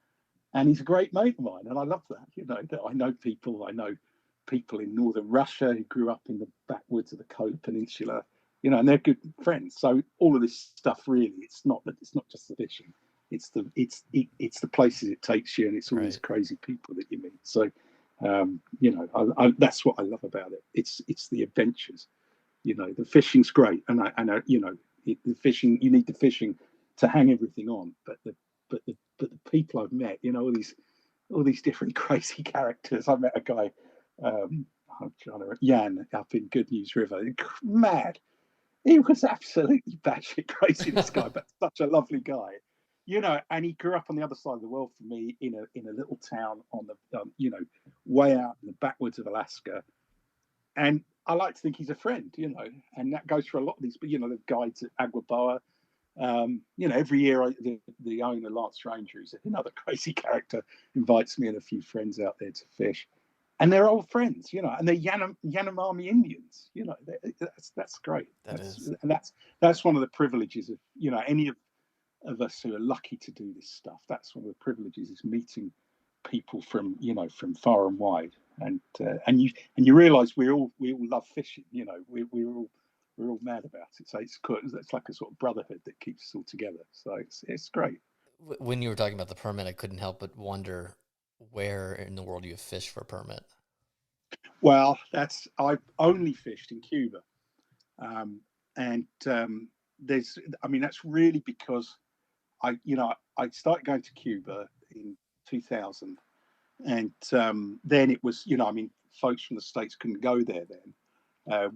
and he's a great mate of mine. And I love that, you know, that I know people in northern Russia who grew up in the backwoods of the Kola Peninsula, you know, and they're good friends. So all of this stuff, really, it's not just the fishing. It's the places it takes you, and it's all these crazy people that you meet. So, you know, that's what I love about it. It's the adventures. You know, the fishing's great, and you know, the fishing. You need the fishing to hang everything on, but the people I've met, you know, all these different crazy characters. I met a guy, I'm trying to Jan up in Good News River, mad. He was absolutely batshit crazy, this guy, but such a lovely guy, you know. And he grew up on the other side of the world from me, in a little town on the you know, way out in the backwoods of Alaska. And I like to think he's a friend, you know, and that goes for a lot of these. But you know, the guides at Agua Boa. You know, every year the owner, Lance Ranger, who's another crazy character, invites me and a few friends out there to fish, and they're old friends, you know, and they're Yanomami Indians, you know. That's great. That's one of the privileges of, you know, any of us who are lucky to do this stuff. That's one of the privileges, is meeting people from, you know, from far and wide, and you realise we all love fishing, you know. We're all mad about it. So it's cool. It's like a sort of brotherhood that keeps us all together. So it's great. When you were talking about the permit, I couldn't help but wonder where in the world you have fished for a permit. Well, I've only fished in Cuba, and there's, I mean, that's really because I started going to Cuba in 2000, and then it was, you know, I mean, folks from the States couldn't go there then,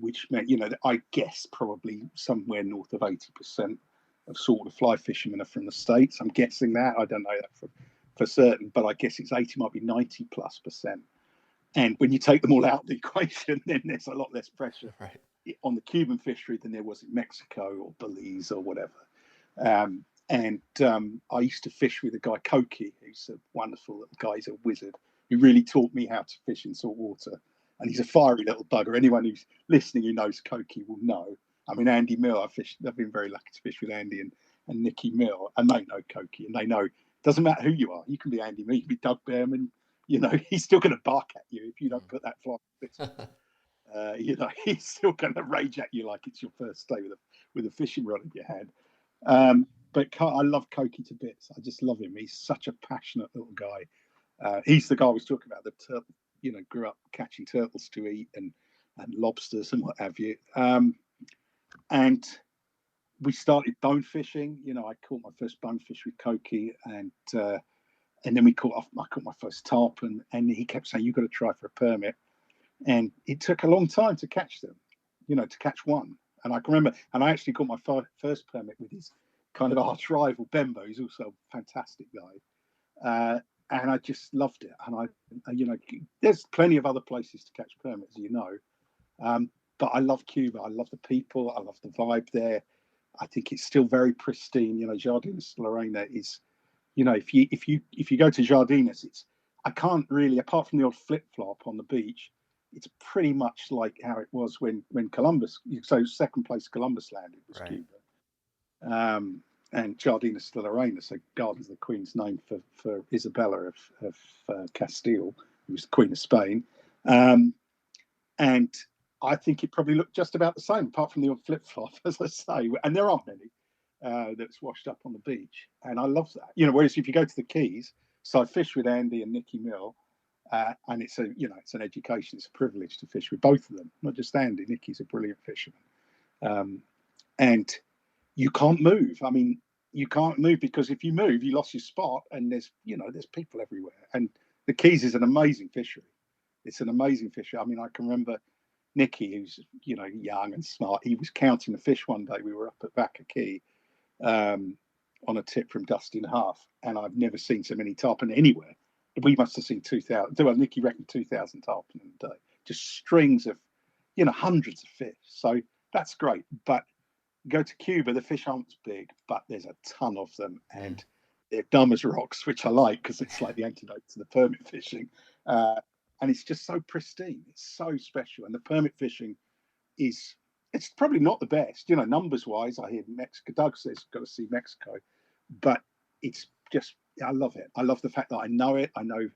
which meant, you know, I guess probably somewhere north of 80% of saltwater fly fishermen are from the States. I'm guessing that. I don't know that for certain, but I guess it's 80, might be 90+%. And when you take them all out of the equation, then there's a lot less pressure on the Cuban fishery than there was in Mexico or Belize or whatever. I used to fish with a guy, Koki, who's a wonderful little guy. He's a wizard. He really taught me how to fish in salt water. And he's a fiery little bugger. Anyone who's listening who knows Koki will know. I mean, Andy Mill, I've been very lucky to fish with Andy and Nicky Mill, and they know Koki, and they know, it doesn't matter who you are. You can be Andy Mill, you can be Doug Behrman. You know, he's still going to bark at you if you don't put that fly. You know, he's still going to rage at you like it's your first day with a fishing rod in your hand. But I love Koki to bits. I just love him. He's such a passionate little guy. He's the guy I was talking about, the turtle, you know, grew up catching turtles to eat and lobsters and what have you. And we started bone fishing. You know, I caught my first bonefish with Koki, and then I caught my first tarpon, and he kept saying, "You've got to try for a permit." And it took a long time to catch them, you know, to catch one. And I can remember, and I actually got my first permit with his kind of arch rival, Bembo, who's also a fantastic guy. And I just loved it. And you know, there's plenty of other places to catch permits, you know. But I love Cuba. I love the people. I love the vibe there. I think it's still very pristine. You know, Jardines de la Reina is, you know, if you go to Jardines, I can't really, apart from the odd flip flop on the beach, it's pretty much like how it was when Columbus. So second place Columbus landed was Cuba, and Jardines de la Reina, so Gardens of the Queen's, named for Isabella of Castile, who was the Queen of Spain, and I think it probably looked just about the same, apart from the odd flip flop, as I say, and there aren't many. That's washed up on the beach, and I love that. You know, whereas if you go to the Keys, so I fish with Andy and Nicky Mill, and it's it's an education, it's a privilege to fish with both of them, not just Andy. Nicky's a brilliant fisherman, and you can't move. I mean, you can't move because if you move, you lost your spot, and there's people everywhere. And the Keys is an amazing fishery. It's an amazing fishery. I mean, I can remember Nicky, who's young and smart. He was counting the fish one day. We were up at Vaca Key, on a tip from Dustin Half, and I've never seen so many tarpon anywhere. We must have seen 2,000. Well, Nicky reckoned 2,000 tarpon in a day. Just strings of, hundreds of fish. So that's great. But go to Cuba, the fish aren't big, but there's a ton of them, and they're dumb as rocks, which I like because it's like the antidote to the permit fishing. and it's just so pristine. It's so special, and the permit fishing is, it's probably not the best, numbers wise. I hear Mexico. Doug says got to see Mexico, but it's just, I love it. I love the fact that I know it. I know,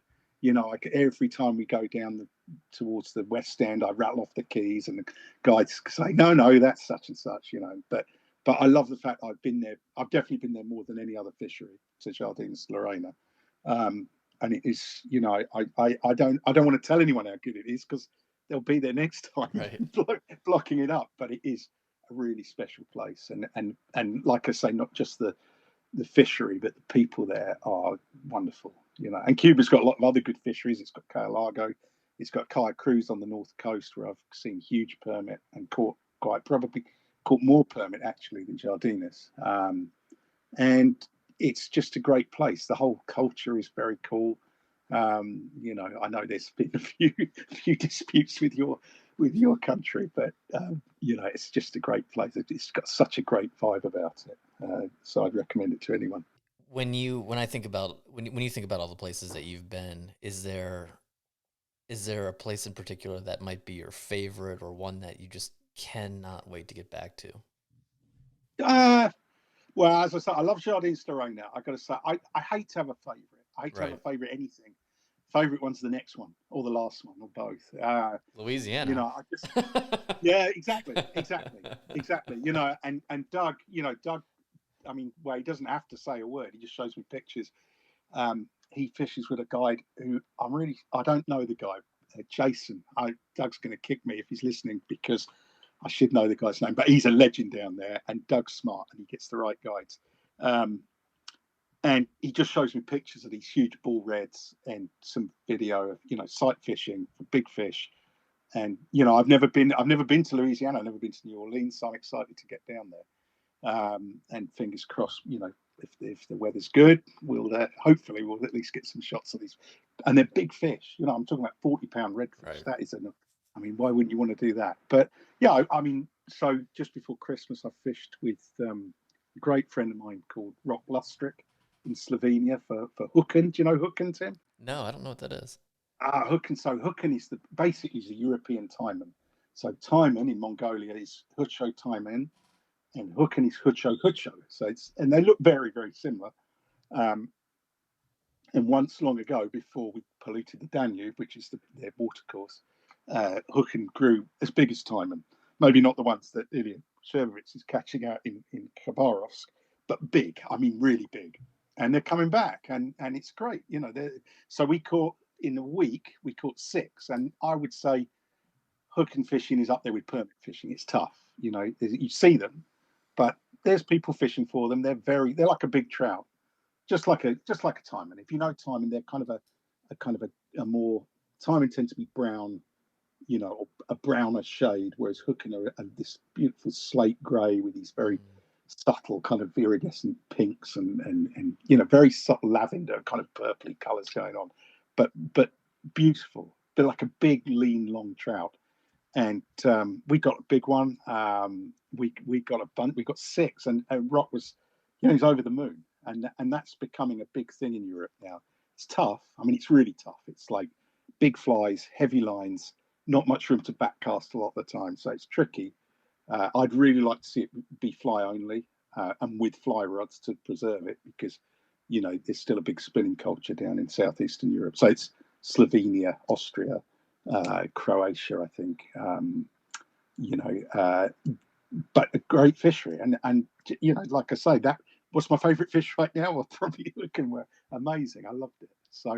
every time we go down towards the West End, I rattle off the keys, and the guides say, no, that's such and such, But I love the fact I've been there. I've definitely been there more than any other fishery to Jardines Lorena. And it is, I don't want to tell anyone how good it is, because they'll be there next time, Right. blocking it up. But it is a really special place, and like I say, not just the fishery, but the people there are wonderful. And Cuba's got a lot of other good fisheries. It's got Cayo Largo, it's got Cayo Cruz on the north coast, where I've seen huge permit and caught more permit actually than Jardines. And it's just a great place. The whole culture is very cool. I know there's been a few disputes with your country, but it's just a great place. It's got such a great vibe about it. So I'd recommend it to anyone. When I think about when you think about all the places that you've been, is there a place in particular that might be your favorite, or one that you just cannot wait to get back to? Uh, well, as I said, I love Jardines Lorena. I got to say, I hate to have a favourite. I hate to have Right. a favourite anything. Favourite one's the next one, or the last one, or both. Louisiana. I just, yeah, exactly. And Doug. I mean, well, he doesn't have to say a word. He just shows me pictures. He fishes with a guide who I don't know the guy, Jason. Doug's going to kick me if he's listening, because I should know the guy's name, but he's a legend down there, and Doug's smart and he gets the right guides. Um, and he just shows me pictures of these huge bull reds and some video of sight fishing for big fish. And I've never been to Louisiana. I've never been to New Orleans, so I'm excited to get down there. And fingers crossed, if the weather's good, hopefully we'll at least get some shots of these. And they're big fish. I'm talking about 40-pound redfish. Right. That is enough. I mean, why wouldn't you want to do that? But yeah, I mean, so just before Christmas, I fished with a great friend of mine called Rock Lustrick in Slovenia for hooken. Do you know hooken, Tim? No, I don't know what that is. Hooken. So hooken is basically is a European taimen. So taimen in Mongolia is Hucho taimen, and hooken is Hucho Hucho. So and they look very, very similar. Um, and once long ago, before we polluted the Danube, which is their watercourse, hooken grew as big as taimen. Maybe not the ones that Ilya Chervovitz is catching out in Khabarovsk, but big. I mean, really big. And they're coming back, and it's great. So we caught in a week. We caught 6, and I would say hooken fishing is up there with permit fishing. It's tough. You see them, but there's people fishing for them. They're like a big trout, just like a taimen. If you know taimen, they're kind of a more, taimen tend to be brown, a browner shade, whereas hooken are this beautiful slate grey with these very subtle kind of iridescent pinks and very subtle lavender kind of purpley colours going on, but beautiful. They're like a big, lean, long trout. And we got a big one. We got a bunch. We got 6, and Rock was, he's over the moon, and that's becoming a big thing in Europe now. It's tough. I mean, it's really tough. It's like big flies, heavy lines, not much room to backcast a lot of the time, so it's tricky. I'd really like to see it be fly only, and with fly rods to preserve it, because there's still a big spinning culture down in southeastern Europe. So it's Slovenia, Austria, Croatia, I think. But a great fishery, and like I say, that what's my favourite fish right now? Well, probably hooken were amazing. I loved it. So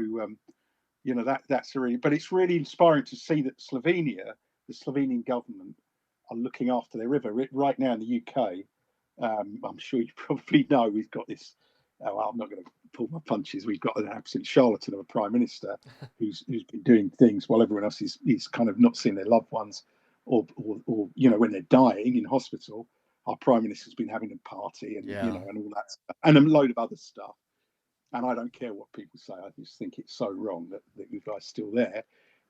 that's really, but it's really inspiring to see that the Slovenian government, are looking after their river right now in the UK. I'm sure you probably know we've got this. Well, I'm not going to pull my punches. We've got an absolute charlatan of a prime minister who's been doing things while everyone else is kind of not seeing their loved ones, or when they're dying in hospital. Our prime minister's been having a party, and Yeah. and all that stuff, and a load of other stuff. And I don't care what people say. I just think it's so wrong that you guys are still there.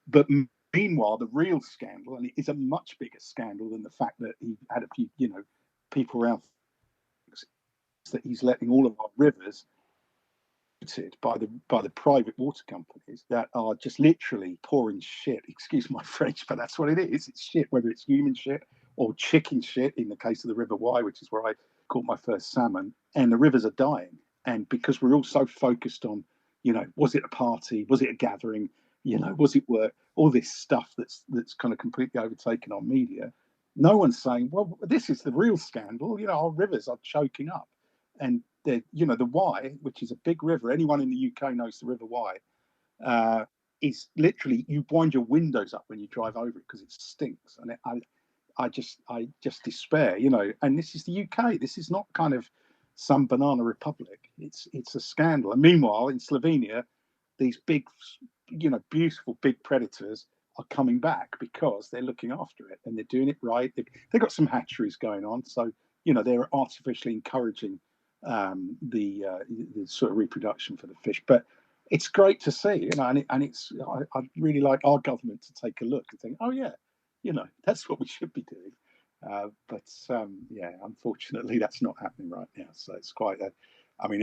But meanwhile, the real scandal, and it is a much bigger scandal than the fact that he had a few, people around, that he's letting all of our rivers by the private water companies that are just literally pouring shit. Excuse my French, but that's what it is. It's shit, whether it's human shit or chicken shit. In the case of the River Wye, which is where I caught my first salmon, and the rivers are dying. And because we're all so focused on, was it a party? Was it a gathering? Was it work? All this stuff that's kind of completely overtaken our media. No one's saying, well, this is the real scandal. Our rivers are choking up, and the Wye, which is a big river. Anyone in the UK knows the River Wye. Is literally, you wind your windows up when you drive over it because it stinks, and I just despair. And this is the UK. This is not kind of some banana republic. It's a scandal. And meanwhile, in Slovenia, these big, beautiful big predators are coming back because they're looking after it and they're doing it right. They've got some hatcheries going on, so they're artificially encouraging the sort of reproduction for the fish. But it's great to see, and I'd really like our government to take a look and think, oh yeah, that's what we should be doing. But yeah, unfortunately, that's not happening right now. So it's quite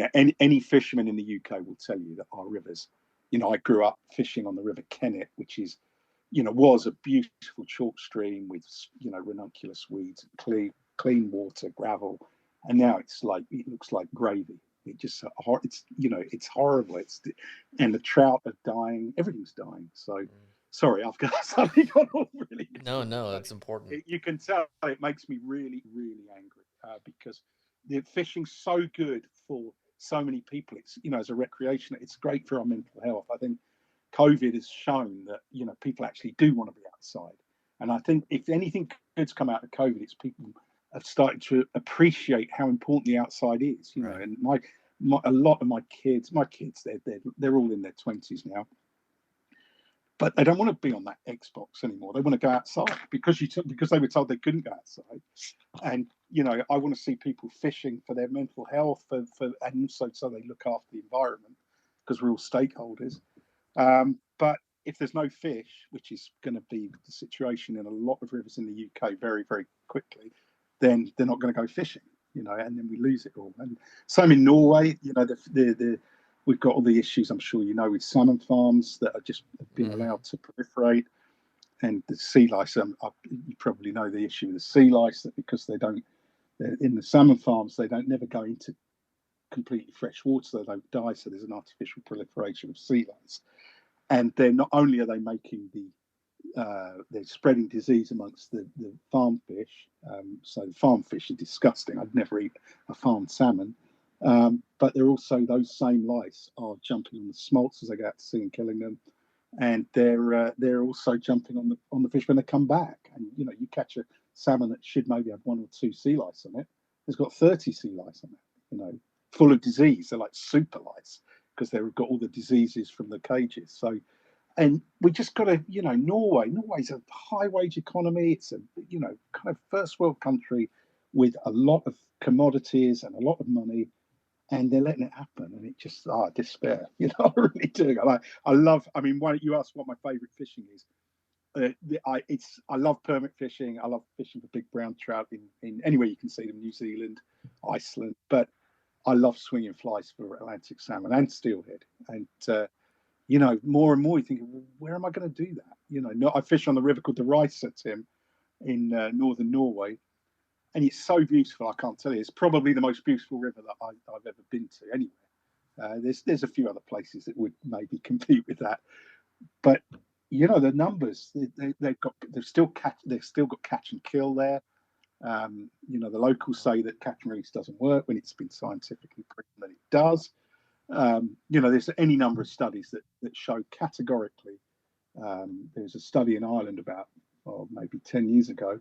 any fisherman in the UK will tell you that our rivers, I grew up fishing on the River Kennet, which is, was a beautiful chalk stream with, ranunculus weeds, clean water, gravel. And now it looks like gravy. It's horrible. And the trout are dying. Everything's dying. So sorry, I've got something on all really. No, that's important. You can tell it makes me really, really angry because the fishing's so good for so many people. It's, as a recreation, it's great for our mental health. I think COVID has shown that, people actually do want to be outside. And I think if anything good's come out of COVID, it's people have started to appreciate how important the outside is, Right. And a lot of my kids, they're all in their 20s now, but they don't want to be on that Xbox anymore. They want to go outside because they were told they couldn't go outside. And I want to see people fishing for their mental health, and also so they look after the environment because we're all stakeholders. But if there's no fish, which is going to be the situation in a lot of rivers in the UK very, very quickly, then they're not going to go fishing, and then we lose it all. And same in Norway, we've got all the issues, I'm sure with salmon farms that are just being allowed to proliferate, and the sea lice. You probably know the issue with the sea lice, that because they're in the salmon farms, they don't never go into completely fresh water, so they don't die. So there's an artificial proliferation of sea lice, and they're not only are they making they're spreading disease amongst the farm fish. So farm fish are disgusting. I'd never eat a farmed salmon. But they're also, those same lice are jumping on the smolts as they go out to sea and killing them, and they're also jumping on the fish when they come back. And you catch a salmon that should maybe have 1 or 2 sea lice on it. It's got 30 sea lice on it. Full of disease. They're like super lice because they've got all the diseases from the cages. So. And we just got to, Norway's a high wage economy. It's a, kind of first world country with a lot of commodities and a lot of money, and they're letting it happen. And it just, despair, I really do. I love, why you ask what my favorite fishing is? I love permit fishing. I love fishing for big brown trout in anywhere you can see them, New Zealand, Iceland. But I love swinging flies for Atlantic salmon and steelhead. And, more and more you think, well, where am I going to do that? I fish on the river called the Risa, Tim, in northern Norway, and it's so beautiful. I can't tell you. It's probably the most beautiful river that I've ever been to anywhere. There's a few other places that would maybe compete with that, but the numbers they've still got catch and kill there. The locals say that catch and release doesn't work when it's been scientifically proven that it does. There's any number of studies that show categorically. There was a study in Ireland about maybe 10 years ago.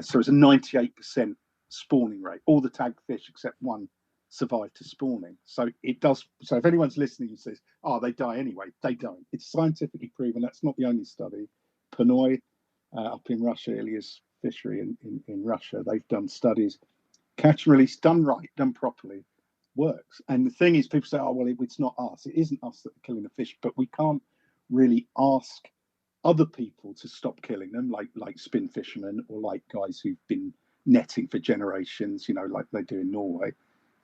So it's a 98% spawning rate. All the tagged fish except one survived to spawning. So it does. So if anyone's listening and says, they die anyway, they don't. It's scientifically proven. That's not the only study. Panoy up in Russia, Ilias fishery in Russia, they've done studies. Catch and release done right, done properly, works. And the thing is, people say, well, it's not us. It isn't us that are killing the fish, but we can't really ask other people to stop killing them, like spin fishermen or like guys who've been netting for generations, like they do in Norway.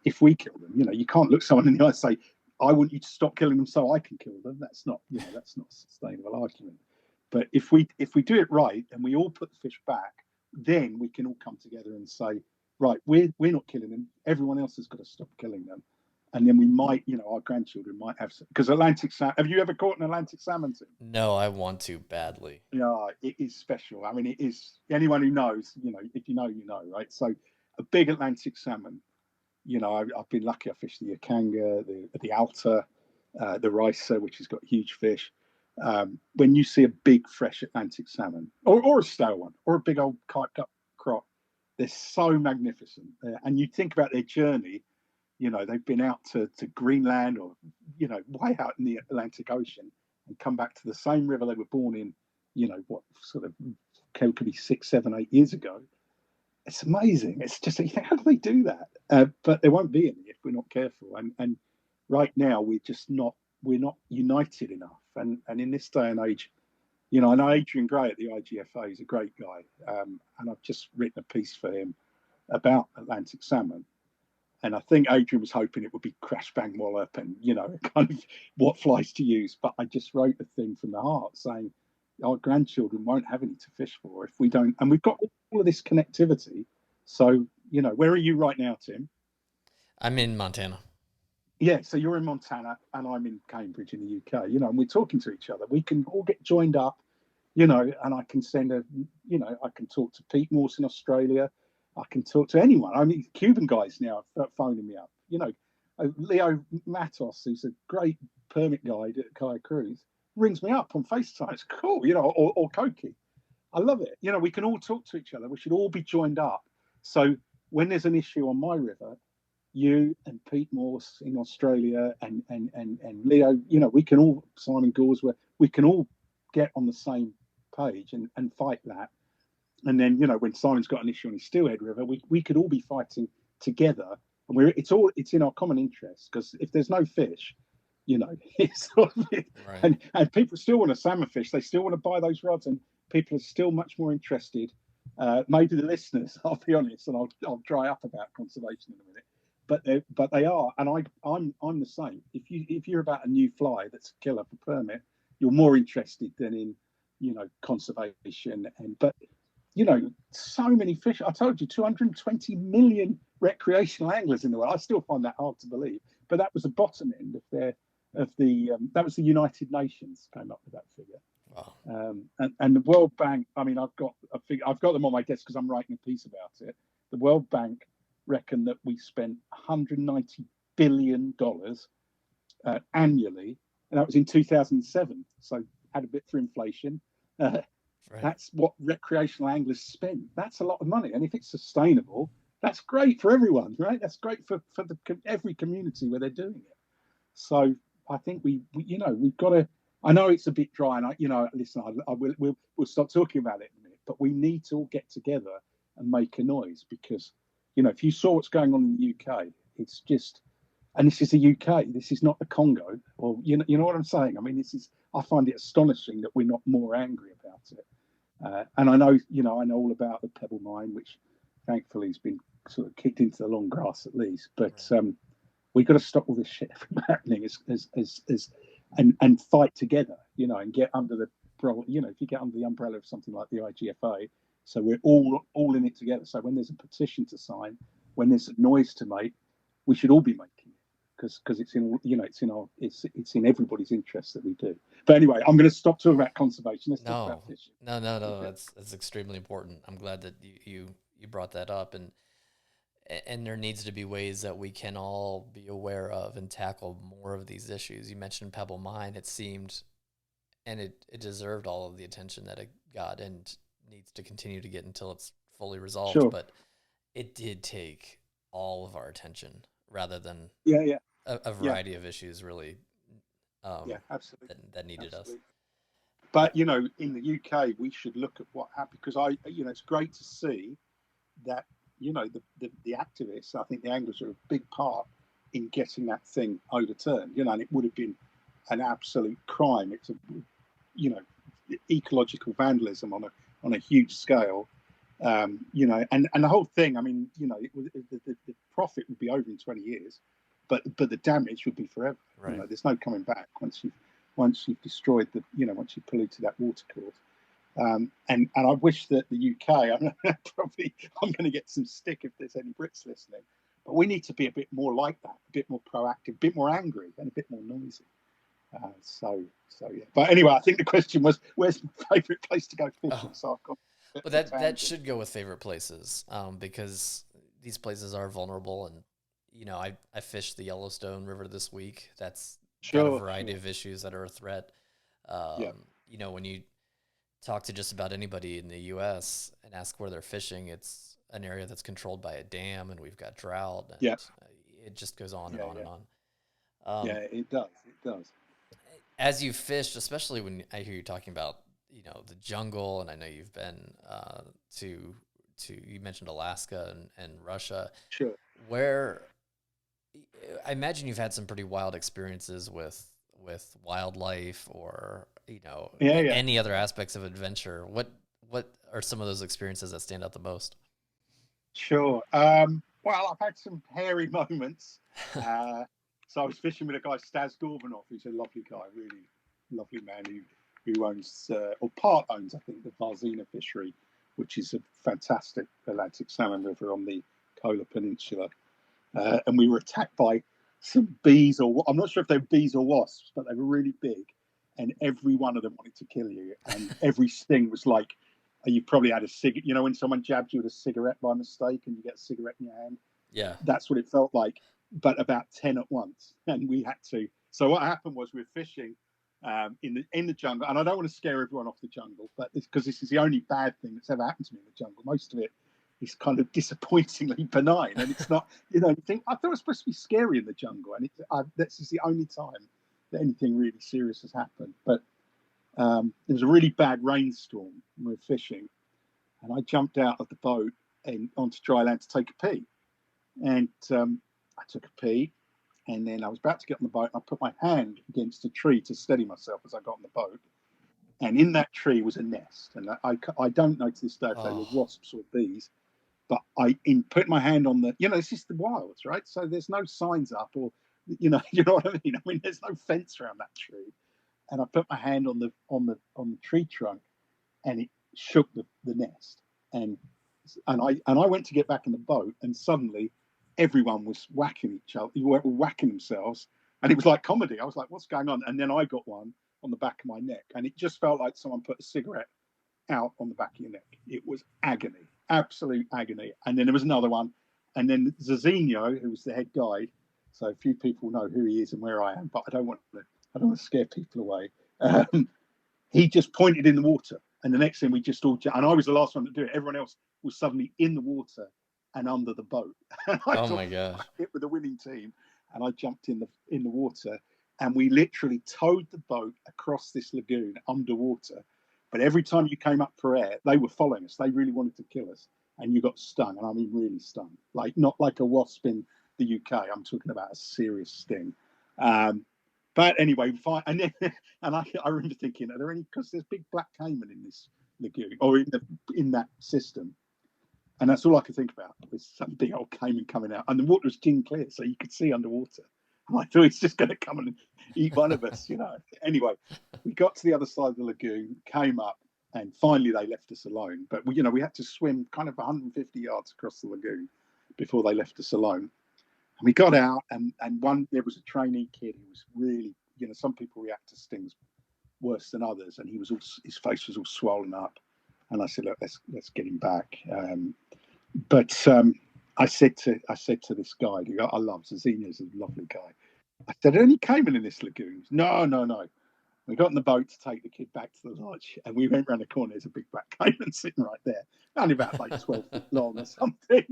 If we kill them, you can't look someone in the eye and say, I want you to stop killing them so I can kill them. That's not, that's not a sustainable argument. But if we do it right and we all put the fish back, then we can all come together and say, right, we're not killing them. Everyone else has got to stop killing them. And then we might, our grandchildren might have some, because Atlantic salmon. Have you ever caught an Atlantic salmon, Tim? No, I want to badly. Yeah, it is special. I mean, it is. Anyone who knows, if you know, right? So, a big Atlantic salmon. I've been lucky. I fished the Yakanga, the Alta, the Ricer, which has got huge fish. When you see a big fresh Atlantic salmon, or a stale one, or a big old kiped up crop, they're so magnificent. And you think about their journey. They've been out to Greenland or way out in the Atlantic Ocean and come back to the same river they were born in. What sort of could be 6, 7, 8 years ago. It's amazing. It's just, you think, how do they do that? But there won't be any if we're not careful. And right now we're not united enough. And in this day and age, I know Adrian Gray at the IGFA is a great guy, and I've just written a piece for him about Atlantic salmon. And I think Adrian was hoping it would be crash bang wallop and kind of what flies to use. But I just wrote a thing from the heart saying our grandchildren won't have any to fish for if we don't. And we've got all of this connectivity. So where are you right now, Tim? I'm in Montana. Yeah, so you're in Montana and I'm in Cambridge in the UK, and we're talking to each other. We can all get joined up, and I can I can talk to Pete Morse in Australia. I can talk to anyone. I mean, Cuban guys now are phoning me up. Leo Matos, who's a great permit guide at Kayak Cruise, rings me up on FaceTime. It's cool, or Koki. I love it. We can all talk to each other. We should all be joined up. So when there's an issue on my river, you and Pete Morse in Australia and Leo, we can all, Simon Gorsworth, we can all get on the same page and fight that. And then, when Simon's got an issue on his Steelhead River, we could all be fighting together. And it's in our common interest, because if there's no fish, it's right. And people still want to salmon fish. They still want to buy those rods, and people are still much more interested. Maybe the listeners, I'll be honest, and I'll dry up about conservation in a minute. But they are, and I'm the same. If you're about a new fly that's a killer for permit, you're more interested than in conservation. But so many fish. I told you, 220 million recreational anglers in the world. I still find that hard to believe, but that was the bottom end of that was the United Nations came up with that figure. Wow. And the World Bank. I mean, I've got them on my desk because I'm writing a piece about it. The World Bank reckon that we spent $190 billion annually, and that was in 2007. So had a bit for inflation. Right. That's what recreational anglers spend. That's a lot of money, and if it's sustainable, that's great for everyone, right? That's great for every community where they're doing it. So I think we've got to. I know it's a bit dry, and listen, we'll stop talking about it in a minute, but we need to all get together and make a noise, because if you saw what's going on in the UK, it's just, and this is the UK. This is not the Congo, or you know what I'm saying. I mean, I find it astonishing that we're not more angry about it. And I know all about the Pebble Mine, which thankfully has been sort of kicked into the long grass at least. But we've got to stop all this shit from happening and fight together, and get under the if you get under the umbrella of something like the IGFA, so we're all in it together. So when there's a petition to sign, when there's a noise to make, we should all be making it. Because it's in everybody's interest that we do. But anyway, I'm going to stop talking about conservation. Let's talk about fishing. No. That's extremely important. I'm glad that you brought that up, and there needs to be ways that we can all be aware of and tackle more of these issues. You mentioned Pebble Mine. It seemed, and it deserved all of the attention that it got, and needs to continue to get until it's fully resolved. Sure. But it did take all of our attention, rather than a variety of issues really absolutely that needed us. But in the UK we should look at what happened, because it's great to see that the activists, I think the anglers are a big part in getting that thing overturned, and it would have been an absolute crime. It's ecological vandalism on a huge scale. And the whole thing, I mean, the profit would be over in 20 years. but the damage would be forever. Right. There's no coming back once you've destroyed once you've polluted that water course. And I wish that the UK, I'm going to get some stick if there's any Brits listening, but we need to be a bit more like that, a bit more proactive, a bit more angry, and a bit more noisy. So yeah. But anyway, I think the question was, where's my favourite place to go fishing? Oh. So I've got. But that should go with favorite places, because these places are vulnerable, and I fished the Yellowstone River this week. That's got a variety of issues that are a threat. Yeah. When you talk to just about anybody in the U.S. and ask where they're fishing, it's an area that's controlled by a dam, and we've got drought. And Yeah. It just goes on and on and on. Yeah, it does. It does. As you fished, especially when I hear you talking about the jungle, and I know you've been to you mentioned Alaska and Russia. Sure. Where I imagine you've had some pretty wild experiences with wildlife, or any other aspects of adventure. What are some of those experiences that stand out the most? Sure. Well, I've had some hairy moments. So I was fishing with a guy, Stas Gorbanov, who's a lovely guy, really lovely man who owns, or part owns, I think, the Varzina fishery, which is a fantastic Atlantic salmon river on the Kola Peninsula. And we were attacked by some bees, or I'm not sure if they were bees or wasps, but they were really big. And every one of them wanted to kill you. And every sting was like, you probably had a cigarette. When someone jabs you with a cigarette by mistake and you get a cigarette in your hand? Yeah. That's what it felt like, but about 10 at once. And we had to. So what happened was we were fishing in the jungle. And I don't want to scare everyone off the jungle, but because this is the only bad thing that's ever happened to me in the jungle. Most of it is kind of disappointingly benign. And it's not, you think, I thought it was supposed to be scary in the jungle. And this is the only time that anything really serious has happened. But there was a really bad rainstorm when we were fishing, and I jumped out of the boat and onto dry land to take a pee. And I took a pee, and then I was about to get on the boat, and I put my hand against a tree to steady myself as I got on the boat. And in that tree was a nest, and I don't know to this day if they were wasps or bees, but in putting my hand on this is the wilds, right? So there's no signs up, or you know what I mean. I mean, there's no fence around that tree. And I put my hand on the tree trunk, and it shook the nest. And I went to get back in the boat, and suddenly everyone was whacking each other, whacking themselves, and it was like comedy. I was like, "What's going on?" And then I got one on the back of my neck, and it just felt like someone put a cigarette out on the back of your neck. It was agony, absolute agony. And then there was another one, and then Zazinho, who was the head guide. So a few people know who he is and where I am, but I don't want to scare people away. He just pointed in the water, and the next thing we just all, and I was the last one to do it. Everyone else was suddenly in the water and under the boat. Oh my gosh! Hit with the winning team, and I jumped in the water, and we literally towed the boat across this lagoon underwater. But every time you came up for air, they were following us. They really wanted to kill us, and you got stung, and I mean really stung, like not like a wasp in the UK. I'm talking about a serious sting. But anyway, fine. And then, I remember thinking, are there any? Because there's big black caiman in this lagoon or in that system, and that's all I could think about was some big old caiman coming out, and the water was gin clear, so you could see underwater. And I thought it's just going to come and eat one of us, Anyway, we got to the other side of the lagoon, came up, and finally they left us alone. But we had to swim kind of 150 yards across the lagoon before they left us alone. And we got out, and there was a trainee kid who was really, some people react to stings worse than others, and his face was all swollen up. And I said, look, let's get him back. But I said to this guy, who I love, Zazinho's a lovely guy. I said, are there any caiman in this lagoon? No. We got in the boat to take the kid back to the lodge, and we went round the corner. There's a big black caiman sitting right there, only about like 12 feet long or something,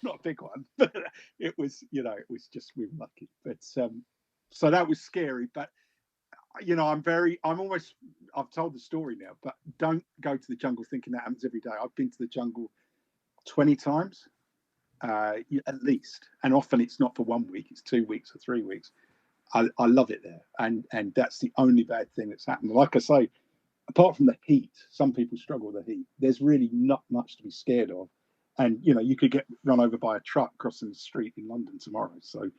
not a big one, but it was just, we were lucky. But so that was scary. But I've told the story now, but don't go to the jungle thinking that happens every day. I've been to the jungle 20 times at least, and often it's not for 1 week; it's 2 weeks or 3 weeks. I love it there, and that's the only bad thing that's happened. Like I say, apart from the heat, some people struggle with the heat. There's really not much to be scared of, and you could get run over by a truck crossing the street in London tomorrow. So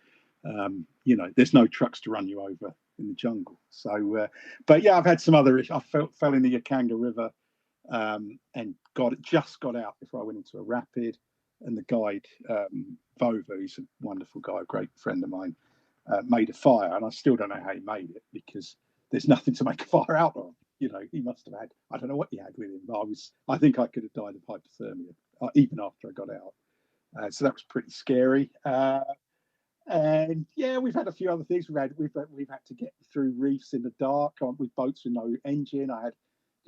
You know, there's no trucks to run you over in the jungle. So, but yeah, I've had some other issues. I fell in the Yakanga River and just got out before I went into a rapid. And the guide, Vova, who's a wonderful guy, a great friend of mine, made a fire. And I still don't know how he made it because there's nothing to make a fire out of. You know, he must have had, I don't know what he had with him, but I think I could have died of hypothermia even after I got out. So that was pretty scary. And yeah, we've had a few other things. We've had to get through reefs in the dark with boats with no engine.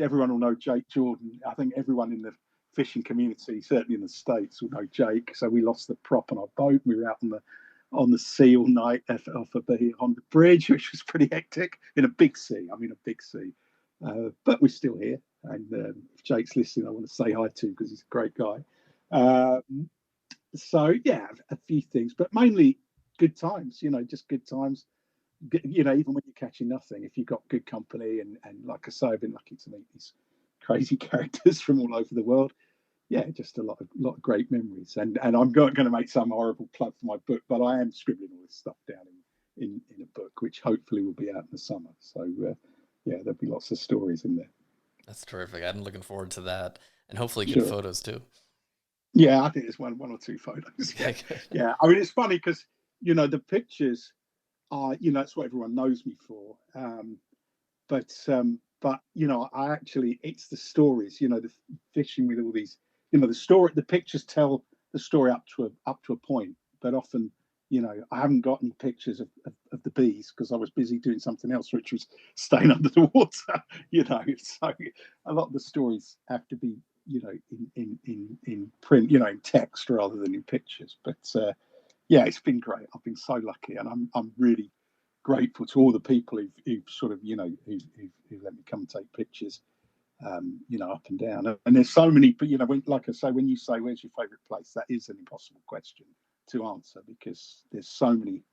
Everyone will know Jake Jordan. I think everyone in the fishing community, certainly in the States, will know Jake. So we lost the prop on our boat. We were out on the sea all night on the bridge, which was pretty hectic in a big sea. I mean, a big sea. But we're still here. And if Jake's listening, I want to say hi to him because he's a great guy. So yeah, a few things, but mainly good times. You know, just good times. You know, even when you're catching nothing, if you've got good company and like I say, I've been lucky to meet these crazy characters from all over the world. Yeah, just a lot of great memories. And I'm going to make some horrible plug for my book, but I am scribbling all this stuff down in a book, which hopefully will be out in the summer. So yeah, there'll be lots of stories in there. That's terrific. I'm looking forward to that, and hopefully good Sure. photos too. Yeah, I think there's one or two photos. Yeah, yeah. I mean, it's funny because you know the pictures are, you know, that's what everyone knows me for. But you know, I actually, it's the stories. You know, the fishing with all these, you know, the pictures tell the story up to a point, but often, you know, I haven't got any pictures of the bees because I was busy doing something else, which was staying under the water. You know, so a lot of the stories have to be, you know, in print, you know, in text rather than in pictures. But yeah, it's been great. I've been so lucky, and I'm really grateful to all the people who've sort of, you know, who let me come and take pictures, you know, up and down. And there's so many, but you know, like I say, when you say where's your favourite place, that is an impossible question to answer because there's so many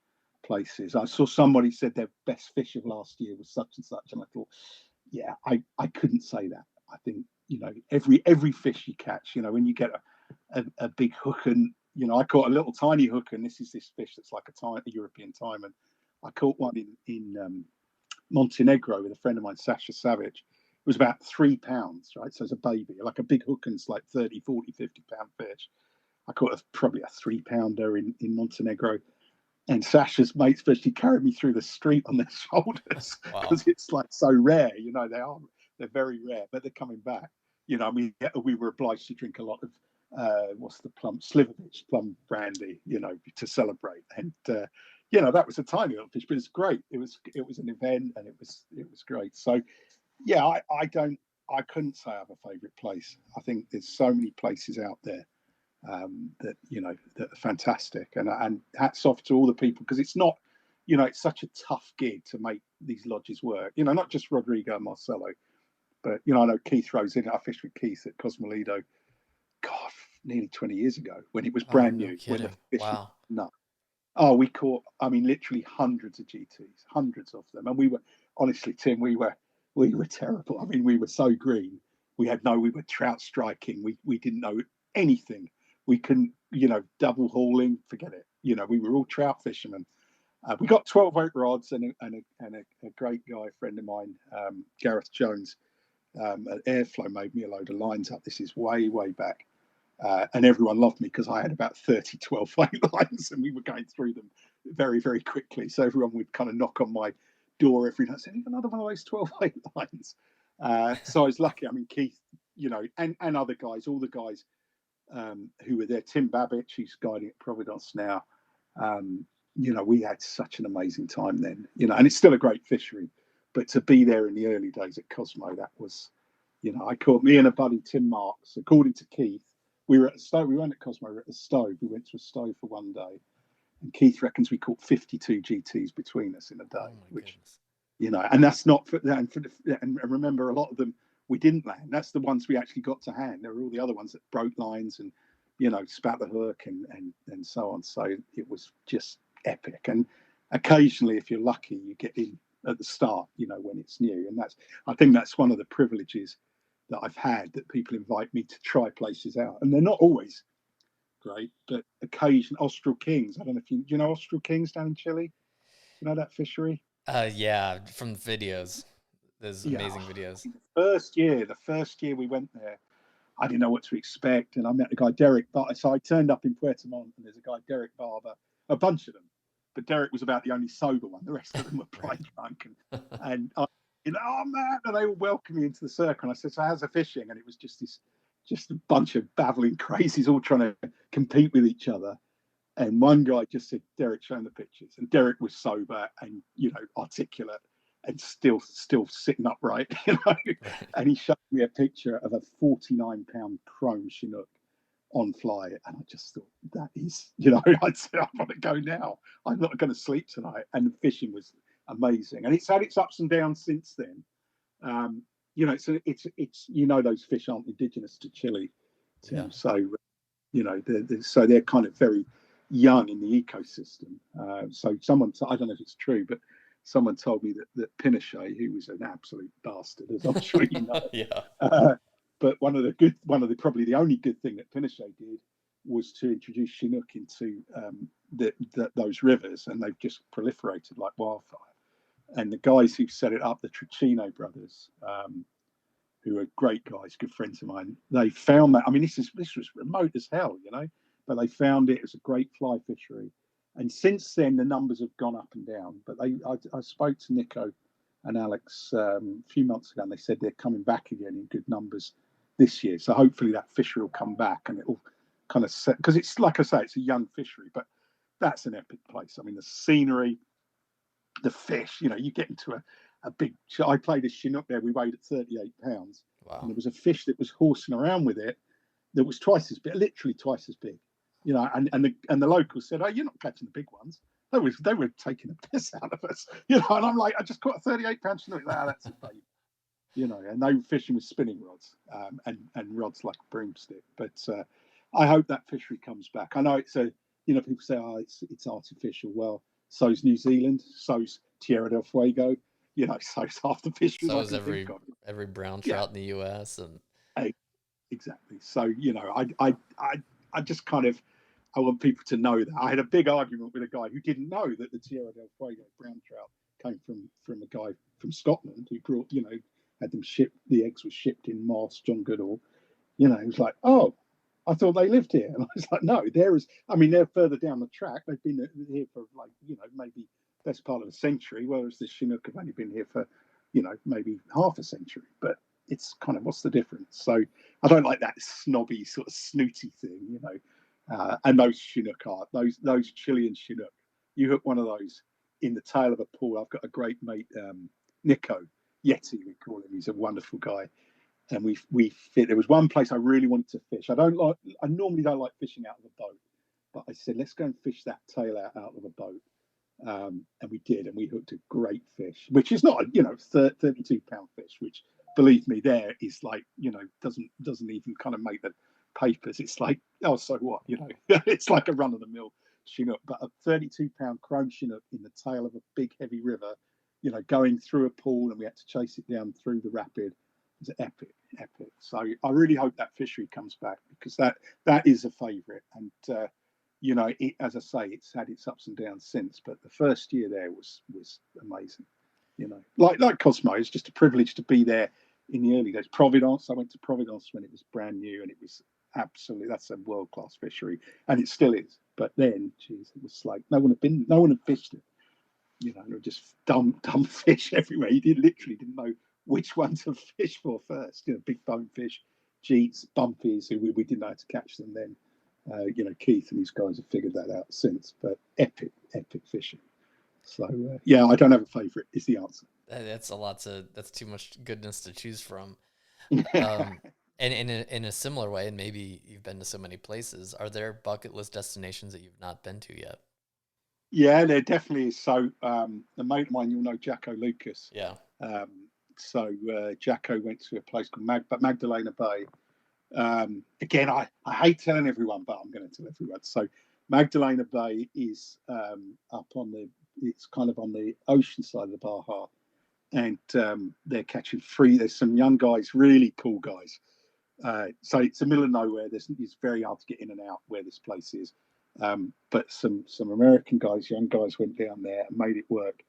places. I saw somebody said their best fish of last year was such and such, and I thought, yeah, I couldn't say that. I think, you know, every fish you catch, you know, when you get a big hook, and you know, I caught a little tiny hook, and this fish that's like a European taimen. I caught one in Montenegro with a friend of mine, Sasha Savage. It was about £3, right? So it's a baby, like a big hook, and it's like 30, 40, 50 pound fish. I caught probably a £3 in Montenegro. And Sasha's mates especially carried me through the street on their shoulders Wow. because it's like so rare. You know, they're very rare, but they're coming back. You know, I mean, we were obliged to drink a lot of what's the plum Slivovitch plum brandy, you know, to celebrate. And you know, that was a tiny little fish, but it's great. It was an event, and it was great. So yeah, I couldn't say I have a favourite place. I think there's so many places out there that, you know, that are fantastic, and hats off to all the people because it's not, you know, it's such a tough gig to make these lodges work. You know, not just Rodrigo and Marcelo, but you know, I know Keith Rose in it. I fished with Keith at Cosmolido, God, nearly 20 years ago when it was Oh, brand no new, when the kidding. fish was Wow. nuts. Oh, we caught, I mean, literally hundreds of GTs, hundreds of them. And we were, honestly, Tim, we were terrible. I mean, we were so green. We were trout striking. We didn't know anything. We couldn't, you know, double hauling, forget it. You know, we were all trout fishermen. We got 12-8 rods, and a great guy, friend of mine, Gareth Jones, at Airflow made me a load of lines up. This is way, way back. And everyone loved me because I had about 30 12-8 lines, and we were going through them very, very quickly. So everyone would kind of knock on my door every night saying, another one of those 12-8 lines. So I was lucky. I mean, Keith, you know, and other guys, all the guys who were there, Tim Babbage, who's guiding at Providence now. You know, we had such an amazing time then, you know, and it's still a great fishery. But to be there in the early days at Cosmo, that was, you know, I caught me and a buddy, Tim Marks, according to Keith, we were at a stove. We weren't at Cosmo. We were at the stove. We went to a stove for one day, and Keith reckons we caught 52 GTs between us in a Oh day, my which, goodness. you know, and that's not for that. And remember, a lot of them we didn't land. That's the ones we actually got to hand. There were all the other ones that broke lines and, you know, spat the hook and so on. So it was just epic. And occasionally, if you're lucky, you get in at the start, you know, when it's new. And I think that's one of the privileges that I've had, that people invite me to try places out, and they're not always great, but occasion Austral Kings. I don't know if do you know Austral Kings down in Chile? You know that fishery? Yeah, from videos, those Yeah. amazing videos. The first year we went there, I didn't know what to expect, and I met the guy Derek. So I turned up in Puerto Montt, and there's a guy Derek Barber, a bunch of them, but Derek was about the only sober one. The rest of them were bright drunk, and I, oh man, and they all welcomed me into the circle. And I said, "So how's the fishing?" And it was just a bunch of babbling crazies all trying to compete with each other. And one guy just said, "Derek, show him the pictures." And Derek was sober and articulate and still sitting upright, Right. And he showed me a picture of a 49-pound chrome Chinook on fly, and I just thought that is, I said, I want to go now. I'm not going to sleep tonight. And the fishing was amazing, and it's had its ups and downs since then. It's those fish aren't indigenous to Chile, Tim. Yeah. So they're kind of very young in the ecosystem. So I don't know if it's true, but someone told me that Pinochet, who was an absolute bastard, as I'm sure you know, Yeah. but probably the only good thing that Pinochet did was to introduce Chinook into those rivers, and they've just proliferated like wildfire. And the guys who set it up, the Tricino brothers, who are great guys, good friends of mine, they found that. I mean, this was remote as hell, but they found it as a great fly fishery. And since then, the numbers have gone up and down. But I spoke to Nico and Alex a few months ago, and they said they're coming back again in good numbers this year. So hopefully that fishery will come back, and it'll kind of set, because it's, like I say, it's a young fishery, but that's an epic place. I mean, the scenery, the fish, you get into a big. I played a Chinook there. We weighed at 38 pounds, Wow. and there was a fish that was horsing around with it that was twice as big, literally twice as big. And the locals said, "Oh, you're not catching the big ones." They were taking the piss out of us, And I'm like, "I just caught a 38-pound Chinook." That's a baby. And they were fishing with spinning rods, and rods like a broomstick. But I hope that fishery comes back. I know people say, "Oh, it's artificial." Well, so's New Zealand, so's Tierra del Fuego. So's half the fisheries So I is can think of. every brown Yeah, trout in the U.S. and exactly. So I just kind of, I want people to know that. I had a big argument with a guy who didn't know that the Tierra del Fuego brown trout came from a guy from Scotland who brought, had them shipped. The eggs were shipped in Mars, John Goodall. He was like, "Oh, I thought they lived here," and I was like, "No, they're further down the track. They've been here for maybe best part of a century, whereas the Chinook have only been here for, maybe half a century. But it's kind of, what's the difference?" So I don't like that snobby sort of snooty thing, And those Chinook are those Chilean Chinook. You hook one of those in the tail of a pool. I've got a great mate, Nico Yeti, we call him. He's a wonderful guy, and we fit. There was one place I really wanted to fish. I normally don't like fishing out of a boat, but I said, let's go and fish that tail out of a boat. And we did, and we hooked a great fish, which is not 32-pound fish, which, believe me, there is like, doesn't even kind of make the papers. It's like, oh, so what, it's like a run-of-the-mill Chinook. But a 32-pound chrome Chinook in the tail of a big heavy river, going through a pool, and we had to chase it down through the rapid. It's epic. So I really hope that fishery comes back, because that is a favourite. And as I say, it's had its ups and downs since, but the first year there was amazing. Like Cosmo, it's just a privilege to be there in the early days. Providence, I went to Providence when it was brand new, and it was absolutely, that's a world class fishery, and it still is. But then, geez, it was like no one had fished it. There were just dumb fish everywhere. You literally didn't know which one to fish for first. Big bonefish, jeets, bumpies, who we didn't know how to catch them then. Keith and these guys have figured that out since. But epic fishing. So I don't have a favourite. Is the answer. That's too much goodness to choose from. And in a similar way, and maybe you've been to so many places, are there bucket list destinations that you've not been to yet? Yeah, there definitely is. So a mate of mine, you'll know Jacko Lucas. Yeah. So Jacko went to a place called Magdalena Bay. Again, I hate telling everyone, but I'm going to tell everyone. So Magdalena Bay is it's kind of on the ocean side of the Baja, and they're catching free. There's some young guys, really cool guys, So it's the middle of nowhere. It's very hard to get in and out where this place is. But some American guys, young guys, went down there and made it work.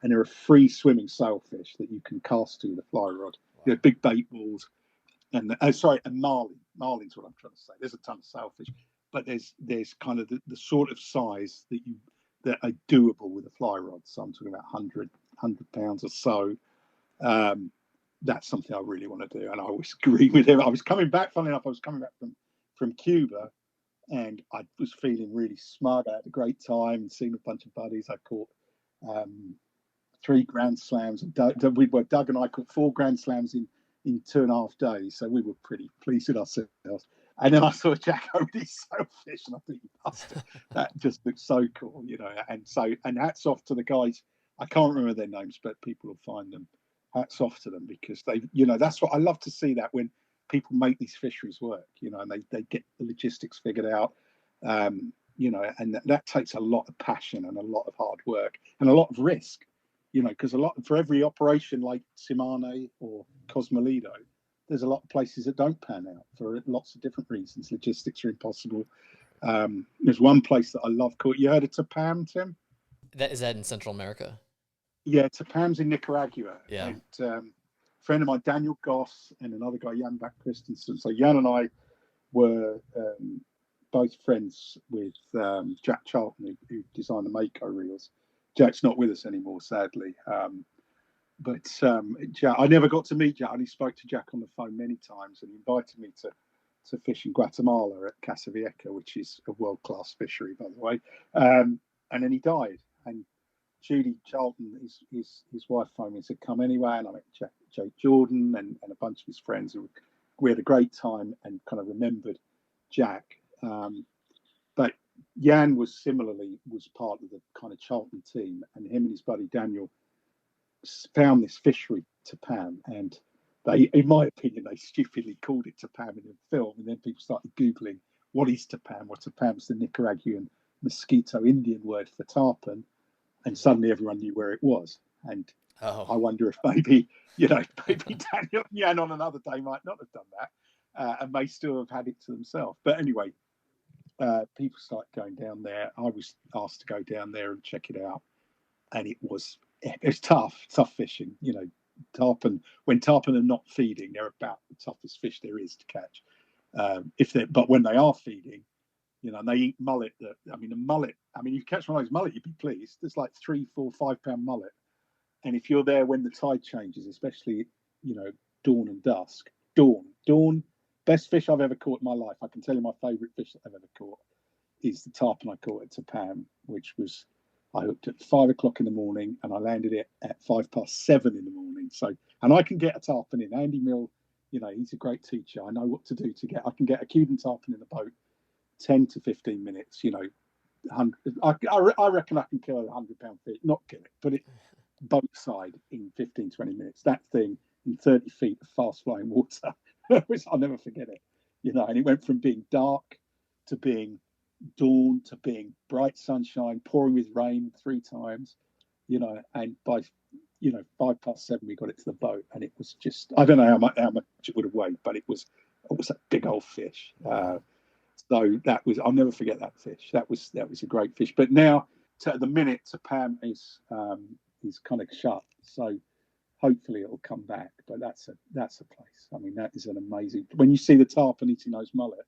And there are free swimming sailfish that you can cast to with a fly rod. Wow. Big bait balls, and and marlin. Marlin's what I'm trying to say. There's a ton of sailfish, but there's kind of the sort of size that are doable with a fly rod. So I'm talking about 100 pounds or so. That's something I really want to do, and I always agree with him. I was coming back, funnily enough, from Cuba, and I was feeling really smug. I had a great time and seeing a bunch of buddies. I caught 3 Grand Slams. Doug and I caught 4 Grand Slams in 2.5 days, so we were pretty pleased with ourselves. And then I saw Jack over these sailfish, and I think, bastard, that just looks so cool, And hats off to the guys. I can't remember their names, but people will find them. Hats off to them, because that's what I love to see, that when people make these fisheries work, and they get the logistics figured out, and that takes a lot of passion and a lot of hard work and a lot of risk, because for every operation like Simane or Cosmoledo, there's a lot of places that don't pan out for lots of different reasons. Logistics are impossible. There's one place that I love called, you heard of Tapam, Tim? Is that in Central America? Yeah, Tapam's in Nicaragua. Yeah. And a friend of mine, Daniel Goss, and another guy, Jan Back Christensen. So Jan and I were both friends with Jack Charlton, who designed the Mako reels. Jack's not with us anymore, sadly. But Jack, I never got to meet Jack. I only spoke to Jack on the phone many times, and he invited me to fish in Guatemala at Casa Vieja, which is a world-class fishery, by the way. And then he died. And Judy Charlton, his wife, phoned me and said, come anyway. And I met Jake Jordan and a bunch of his friends. We had a great time and kind of remembered Jack. But Jan was part of the kind of Charlton team, and him and his buddy Daniel found this fishery, Tapam, and they, in my opinion, they stupidly called it Tapam in the film, and then people started Googling what is Tapam. Well, Tapam's the Nicaraguan mosquito Indian word for tarpon, and suddenly everyone knew where it was. And I wonder if maybe Daniel and Jan on another day might not have done that, and may still have had it to themselves. But anyway, people started going down there. I was asked to go down there and check it out, and it's tough fishing. Tarpon, when tarpon are not feeding, they're about the toughest fish there is to catch. But when they are feeding, and they eat mullet. A mullet. You catch one of those mullet, you'd be pleased. There's like 3, 4, 5 pound mullet, and if you're there when the tide changes, especially dawn and dusk, dawn, best fish I've ever caught in my life. I can tell you my favourite fish that I've ever caught is the tarpon I caught at Tapam, which was, I hooked at 5 o'clock in the morning and I landed it at 7:05 in the morning. So, and I can get a tarpon in. Andy Mill, he's a great teacher. I know what to do I can get a Cuban tarpon in the boat 10 to 15 minutes. I reckon I can kill a 100-pound fish, not kill it, put it boat side in 15, 20 minutes. That thing in 30 feet of fast flowing water, I'll never forget it. And it went from being dark to being dawn to being bright sunshine, pouring with rain 3 times, and by 7:05 we got it to the boat, and it was just, I don't know how much it would have weighed, but it was a big old fish. So I'll never forget that fish. That was a great fish. But now, at the minute, Tapam is kind of shut. So hopefully it'll come back. But that's a place. That is an amazing. When you see the tarpon eating those mullet,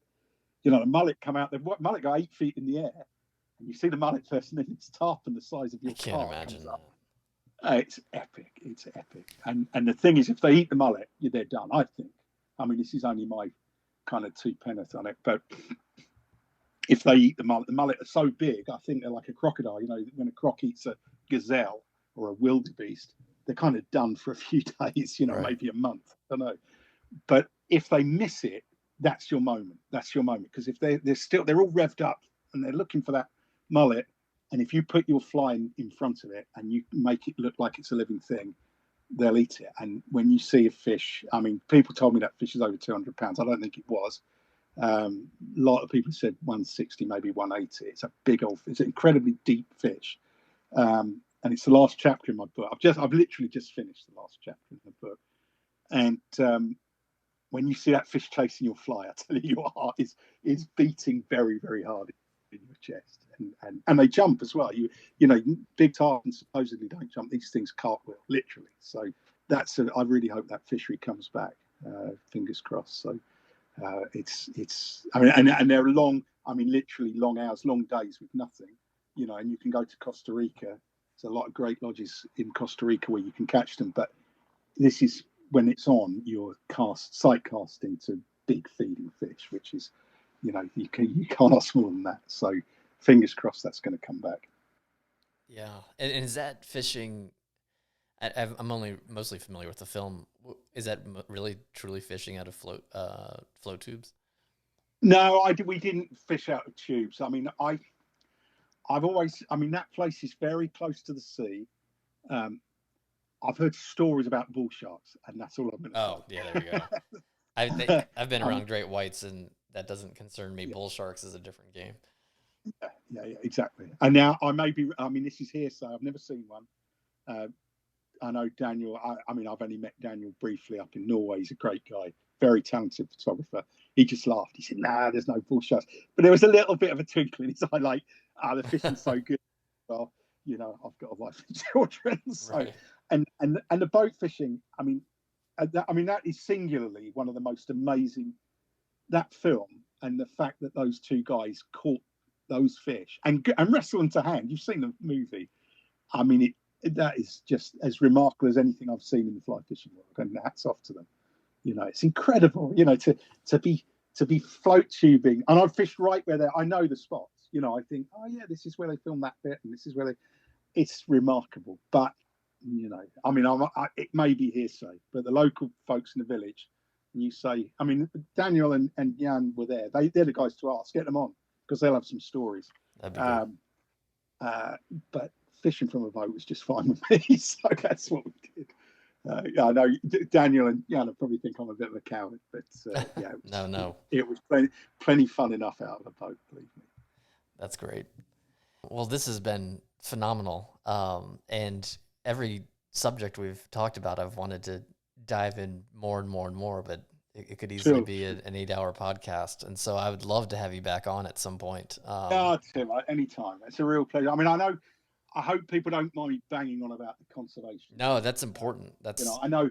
the mullet come out. The mullet go 8 feet in the air, and you see the mullet first, and then it's tarpon the size of your car. I can't imagine that. It's epic. It's epic. And the thing is, if they eat the mullet, they're done. I think. This is only my kind of 2 pence on it, but if they eat the mullet are so big, I think they're like a crocodile. When a croc eats a gazelle or a wildebeest, they're kind of done for a few days, right. Maybe a month. I don't know. But if they miss it, that's your moment. That's your moment. Because if they're all revved up and they're looking for that mullet, and if you put your fly in front of it and you make it look like it's a living thing, they'll eat it. And when you see a fish, people told me that fish is over 200 pounds. I don't think it was. A lot of people said 160, maybe 180. It's it's an incredibly deep fish. And it's the last chapter in my book. I've literally just finished the last chapter in the book. And when you see that fish chasing your fly, I tell you, your heart is beating very, very hard in your chest, and they jump as well. You know, big tarpons supposedly don't jump; these things cartwheel literally. So I really hope that fishery comes back. Fingers crossed. So it's I mean, and they're long. I mean, literally long hours, long days with nothing. You know, and you can go to Costa Rica. There's a lot of great lodges in Costa Rica where you can catch them, but this is when it's on, you're sight casting to big feeding fish, which is, you know, you can't ask more than that. So fingers crossed that's going to come back. Yeah, and is that fishing? I'm only mostly familiar with the film. Is that really truly fishing out of float tubes? No, we didn't fish out of tubes. I mean, I've always, I mean, that place is very close to the sea. Um, I've heard stories about bull sharks, and that's all I'm going to say. Oh, yeah, there we go. I've been around great whites, and that doesn't concern me. Yeah, Bull sharks is a different game. yeah, exactly. And now I may be, I mean, this is hearsay. I've never seen one. Uh, I know Daniel. I mean, I've only met Daniel briefly up in Norway. He's a great guy, very talented photographer. He just laughed. He said, "Nah, there's no bull sharks." But there was a little bit of a twinkle in his eye, like, "Ah, the fishing's so good." Well, you know, I've got a wife and children, so Right. and the boat fishing. I mean, that is singularly one of the most amazing, that film, and the fact that those two guys caught those fish and wrestled them to hand. You've seen the movie. I mean, that is just as remarkable as anything I've seen in the fly fishing world, and hats off to them. You know, it's incredible. You know, to be float tubing, and I've fished right where they. I know the spots. You know, I think, oh yeah, this is where they filmed that bit, and this is where they. It's remarkable, but you know, I mean, it may be hearsay, but the local folks in the village, and you say, I mean, Daniel and Jan were there. They're the guys to ask. Get them on because they'll have some stories. That'd be good. But fishing from a boat was just fine with me, so that's what we did. Yeah, I know Daniel and Jan probably think I'm a bit of a coward, but yeah, No, it was plenty fun enough out of the boat, believe me. that's great. Well, this has been phenomenal. And every subject we've talked about, I've wanted to dive in more and more and more, but it could easily Sure. be an 8-hour podcast. And so I would love to have you back on at some point. Yeah, Tim, anytime. It's a real pleasure. I mean, I hope people don't mind me banging on about the conservation. No, that's important. You know, That's I know.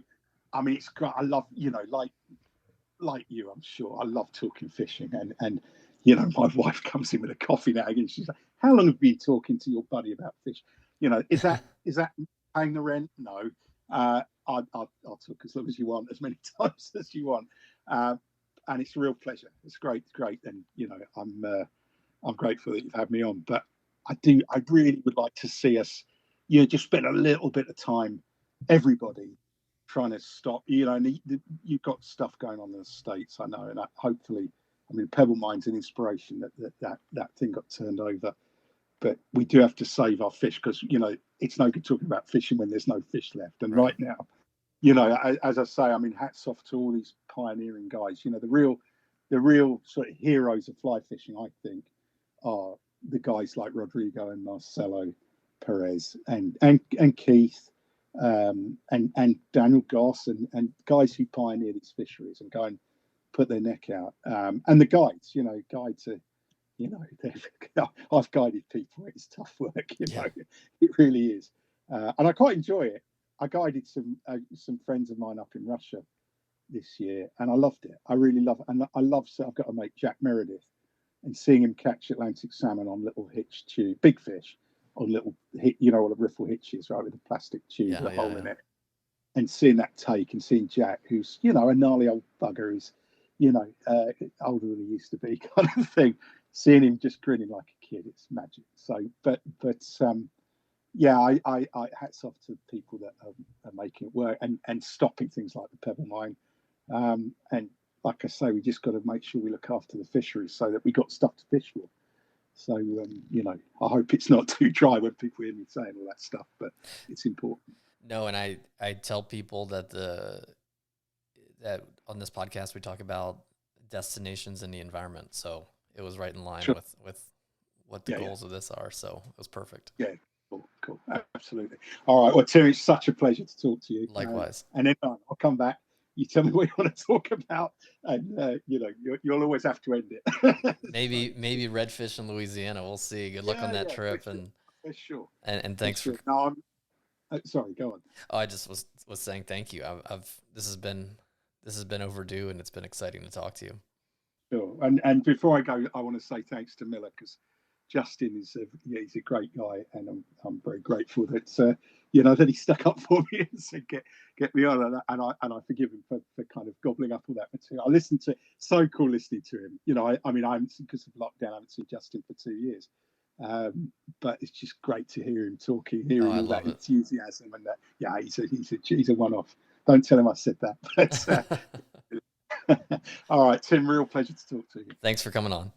I mean, it's great. I love, you know, like you, I'm sure. I love talking fishing, and you know, my wife comes in with a coffee now, and she's like, "How long have you been talking to your buddy about fish?" You know, is that paying the rent? No. I'll talk as long as you want, as many times as you want, and it's a real pleasure. It's great, and you know, I'm grateful that you've had me on. But I really would like to see us, you know, just spend a little bit of time, everybody, trying to stop. You know, and you've got stuff going on in the States, I know, and hopefully, I mean, Pebble Mine's an inspiration that thing got turned over. But we do have to save our fish because, you know, it's no good talking about fishing when there's no fish left. And right now, you know, as I say, I mean, hats off to all these pioneering guys. You know, the real sort of heroes of fly fishing, I think, are the guys like Rodrigo and Marcelo Perez and Keith, and Daniel Goss, and guys who pioneer these fisheries and go and put their neck out. And the guides, you know, guides are, you know, I've guided people. It's tough work, you know, it really is, and I quite enjoy it. I guided some friends of mine up in Russia this year, and I loved it. I really love it, and I love. So I've got to make Jack Meredith, and seeing him catch Atlantic salmon on little hitch tube, big fish on little you know, all the riffle hitches, right, with a plastic tube with a hole in it, and seeing that take, and seeing Jack, who's, you know, a gnarly old bugger, who's, you know, older than he used to be, kind of thing. Seeing him just grinning like a kid, it's magic. So, but yeah, I hats off to people that are making it work and stopping things like the Pebble Mine. And like I say, we just got to make sure we look after the fisheries so that we got stuff to fish for. So, you know, I hope it's not too dry when people hear me saying all that stuff, but it's important. No, and I tell people that that on this podcast we talk about destinations and the environment. So it was right in line with what the goals of this are. So it was perfect. Yeah. Cool. Absolutely. All right. Well, Tim, it's such a pleasure to talk to you. Likewise. And then I'll come back you tell me what you want to talk about, and you'll always have to end it. So, Maybe redfish in Louisiana. We'll see. Good luck on yeah, that yeah, trip, and for sure, and for thanks for. sure. No, sorry. Go on. Oh, I just was saying thank you. I've this has been overdue, and it's been exciting to talk to you. Sure. And before I go, I want to say thanks to Miller, because Justin is he's a great guy, and I'm very grateful that that he stuck up for me and said get me on, and I forgive him for kind of gobbling up all that material. I listened to so cool listening to him. I mean, I haven't, because of lockdown, I haven't seen Justin for 2 years. But it's just great to hear him talking, Oh, hearing I all that love it. enthusiasm, and that. Yeah, he's a one-off. Don't tell him I said that. But all right, Tim, real pleasure to talk to you. Thanks for coming on.